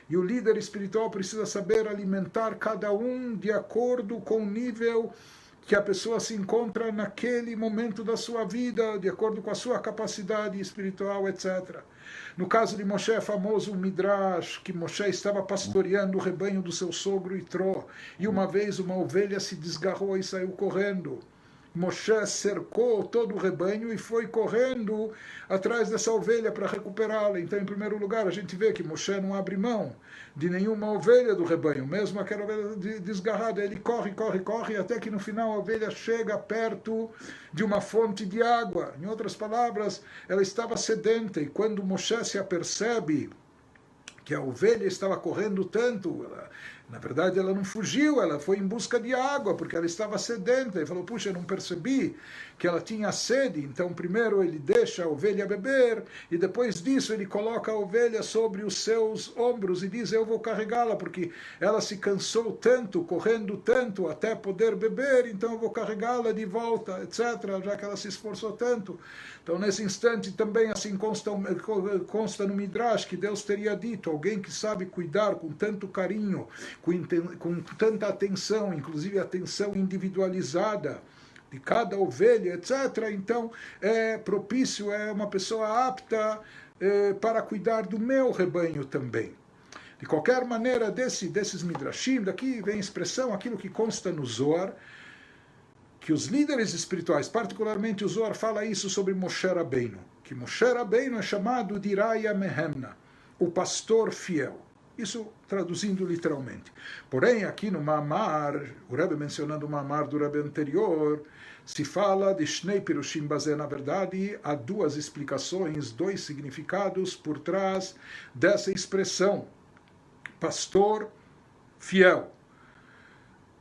e o líder espiritual precisa saber alimentar cada um de acordo com o nível que a pessoa se encontra naquele momento da sua vida, de acordo com a sua capacidade espiritual, etc. No caso de Moshe é famoso o Midrash, que Moshe estava pastoreando o rebanho do seu sogro Itró, e uma vez uma ovelha se desgarrou e saiu correndo. Moshe cercou todo o rebanho e foi correndo atrás dessa ovelha para recuperá-la. Então, em primeiro lugar, a gente vê que Moshe não abre mão de nenhuma ovelha do rebanho, mesmo aquela ovelha desgarrada. Ele corre, corre, corre, até que no final a ovelha chega perto de uma fonte de água. Em outras palavras, ela estava sedenta, e quando Moshe se apercebe que a ovelha estava correndo tanto, na verdade ela não fugiu, ela foi em busca de água, porque ela estava sedenta, e falou, puxa, eu não percebi que ela tinha sede. Então primeiro ele deixa a ovelha beber, e depois disso ele coloca a ovelha sobre os seus ombros e diz, eu vou carregá-la, porque ela se cansou tanto, correndo tanto, até poder beber, então eu vou carregá-la de volta, etc., já que ela se esforçou tanto. Então nesse instante também assim consta no Midrash que Deus teria dito, alguém que sabe cuidar com tanto carinho, com tanta atenção, inclusive atenção individualizada de cada ovelha, etc. Então é propício, é uma pessoa apta para cuidar do meu rebanho também. De qualquer maneira, desses Midrashim, daqui vem a expressão, aquilo que consta no Zohar, que os líderes espirituais, particularmente o Zohar fala isso sobre Moshe Rabbeinu, que Moshe Rabbeinu é chamado de Raya Mehemna, o pastor fiel. Isso traduzindo literalmente. Porém, aqui no Mamar, o Rebbe mencionando o Mamar do Rebbe anterior, se fala de Shnei Pirushim Bazé. Na verdade, há duas explicações, dois significados por trás dessa expressão, pastor fiel.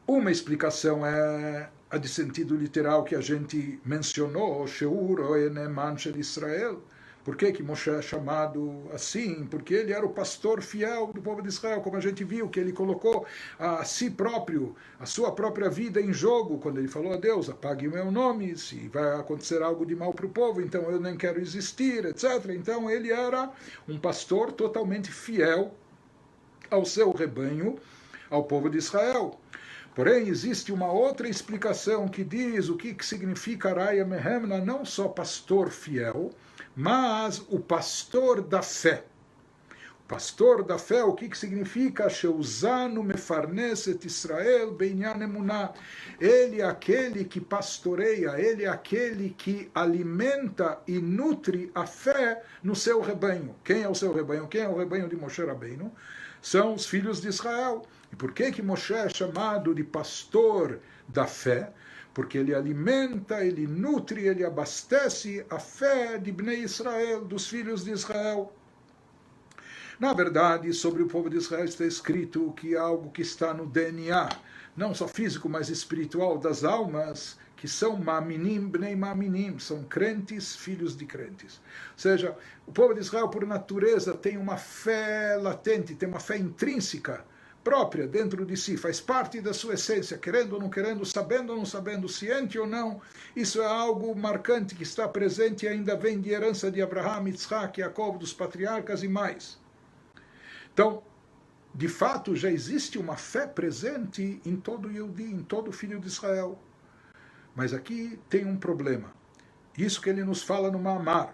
Uma explicação é a de sentido literal que a gente mencionou, Sheur Oeneman Shel Israel. Por que Moshe é chamado assim? Porque ele era o pastor fiel do povo de Israel, como a gente viu, que ele colocou a si próprio, a sua própria vida em jogo, quando ele falou a Deus, apague o meu nome, se vai acontecer algo de mal para o povo, então eu nem quero existir, etc. Então ele era um pastor totalmente fiel ao seu rebanho, ao povo de Israel. Porém, existe uma outra explicação que diz o que significa Raya Mehemna, não só pastor fiel, mas o pastor da fé. O pastor da fé, o que significa? Sheuzanu mefarneset Israel beinyan emuná. Ele é aquele que pastoreia, ele é aquele que alimenta e nutre a fé no seu rebanho. Quem é o seu rebanho? Quem é o rebanho de Moshe Rabbeinu? São os filhos de Israel. E por que Moshe é chamado de pastor da fé? Porque ele alimenta, ele nutre, ele abastece a fé de Bnei Israel, dos filhos de Israel. Na verdade, sobre o povo de Israel está escrito que é algo que está no DNA, não só físico, mas espiritual das almas, que são Maminim, Bnei Maminim, são crentes, filhos de crentes. Ou seja, o povo de Israel, por natureza, tem uma fé latente, tem uma fé intrínseca, própria dentro de si, faz parte da sua essência, querendo ou não querendo, sabendo ou não sabendo, ciente ou não. Isso é algo marcante que está presente e ainda vem de herança de Abraham, Yitzhak, Jacob, dos patriarcas e mais. Então, de fato, já existe uma fé presente em todo Yehudi, em todo filho de Israel. Mas aqui tem um problema. Isso que ele nos fala no Mamar.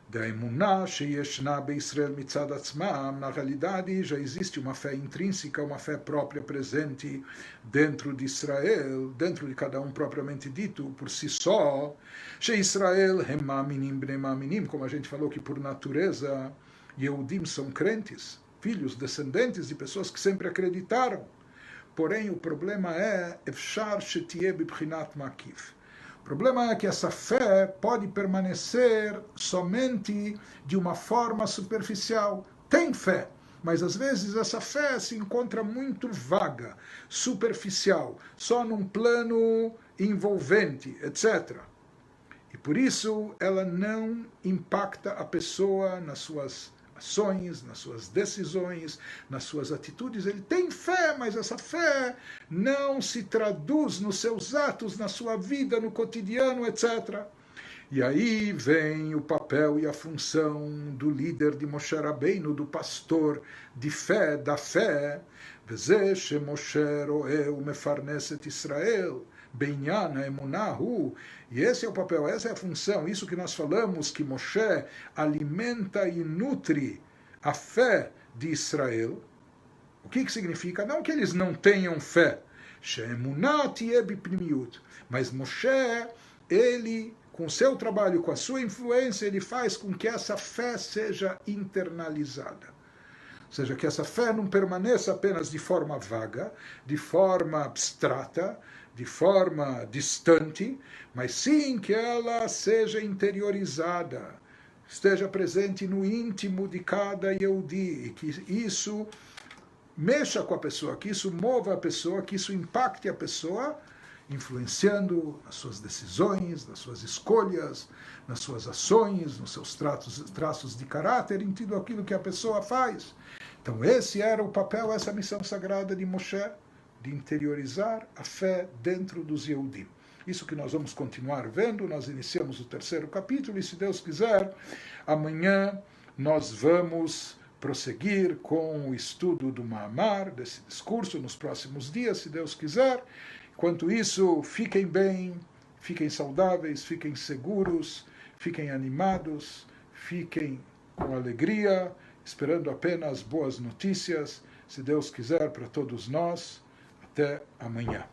Da emuná sheyeshna beIsrael mitzad atzmam, na realidade já existe uma fé intrínseca, uma fé própria presente dentro de Israel, dentro de cada um propriamente dito, por si só. Sheisrael hem maminim bnei maminim, como a gente falou que por natureza Yehudim são crentes, filhos, descendentes de pessoas que sempre acreditaram. Porém, o problema é efshar shetieh bibchinat makif. O problema é que essa fé pode permanecer somente de uma forma superficial. Tem fé, mas às vezes essa fé se encontra muito vaga, superficial, só num plano envolvente, etc. E por isso ela não impacta a pessoa nas suas ações, nas suas decisões, nas suas atitudes. Ele tem fé, mas essa fé não se traduz nos seus atos, na sua vida, no cotidiano, etc. E aí vem o papel e a função do líder de Moshe Rabbeinu, do pastor de fé, da fé. Veze shemoshe roeu mefarneset Israel. Beinyan emunahu, e esse é o papel, essa é a função, isso que nós falamos, que Moshe alimenta e nutre a fé de Israel. O que significa? Não que eles não tenham fé, mas Moshe, ele, com o seu trabalho, com a sua influência, ele faz com que essa fé seja internalizada. Ou seja, que essa fé não permaneça apenas de forma vaga, de forma abstrata, de forma distante, mas sim que ela seja interiorizada, esteja presente no íntimo de cada Yehudi, e que isso mexa com a pessoa, que isso mova a pessoa, que isso impacte a pessoa, influenciando as suas decisões, nas suas escolhas, nas suas ações, nos seus traços de caráter, em tudo aquilo que a pessoa faz. Então esse era o papel, essa missão sagrada de Moshe, de interiorizar a fé dentro dos Yehudim. Isso que nós vamos continuar vendo, nós iniciamos o 3º capítulo, e se Deus quiser, amanhã nós vamos prosseguir com o estudo do Mamar, desse discurso, nos próximos dias, se Deus quiser. Enquanto isso, fiquem bem, fiquem saudáveis, fiquem seguros, fiquem animados, fiquem com alegria, esperando apenas boas notícias, se Deus quiser, para todos nós. Até amanhã.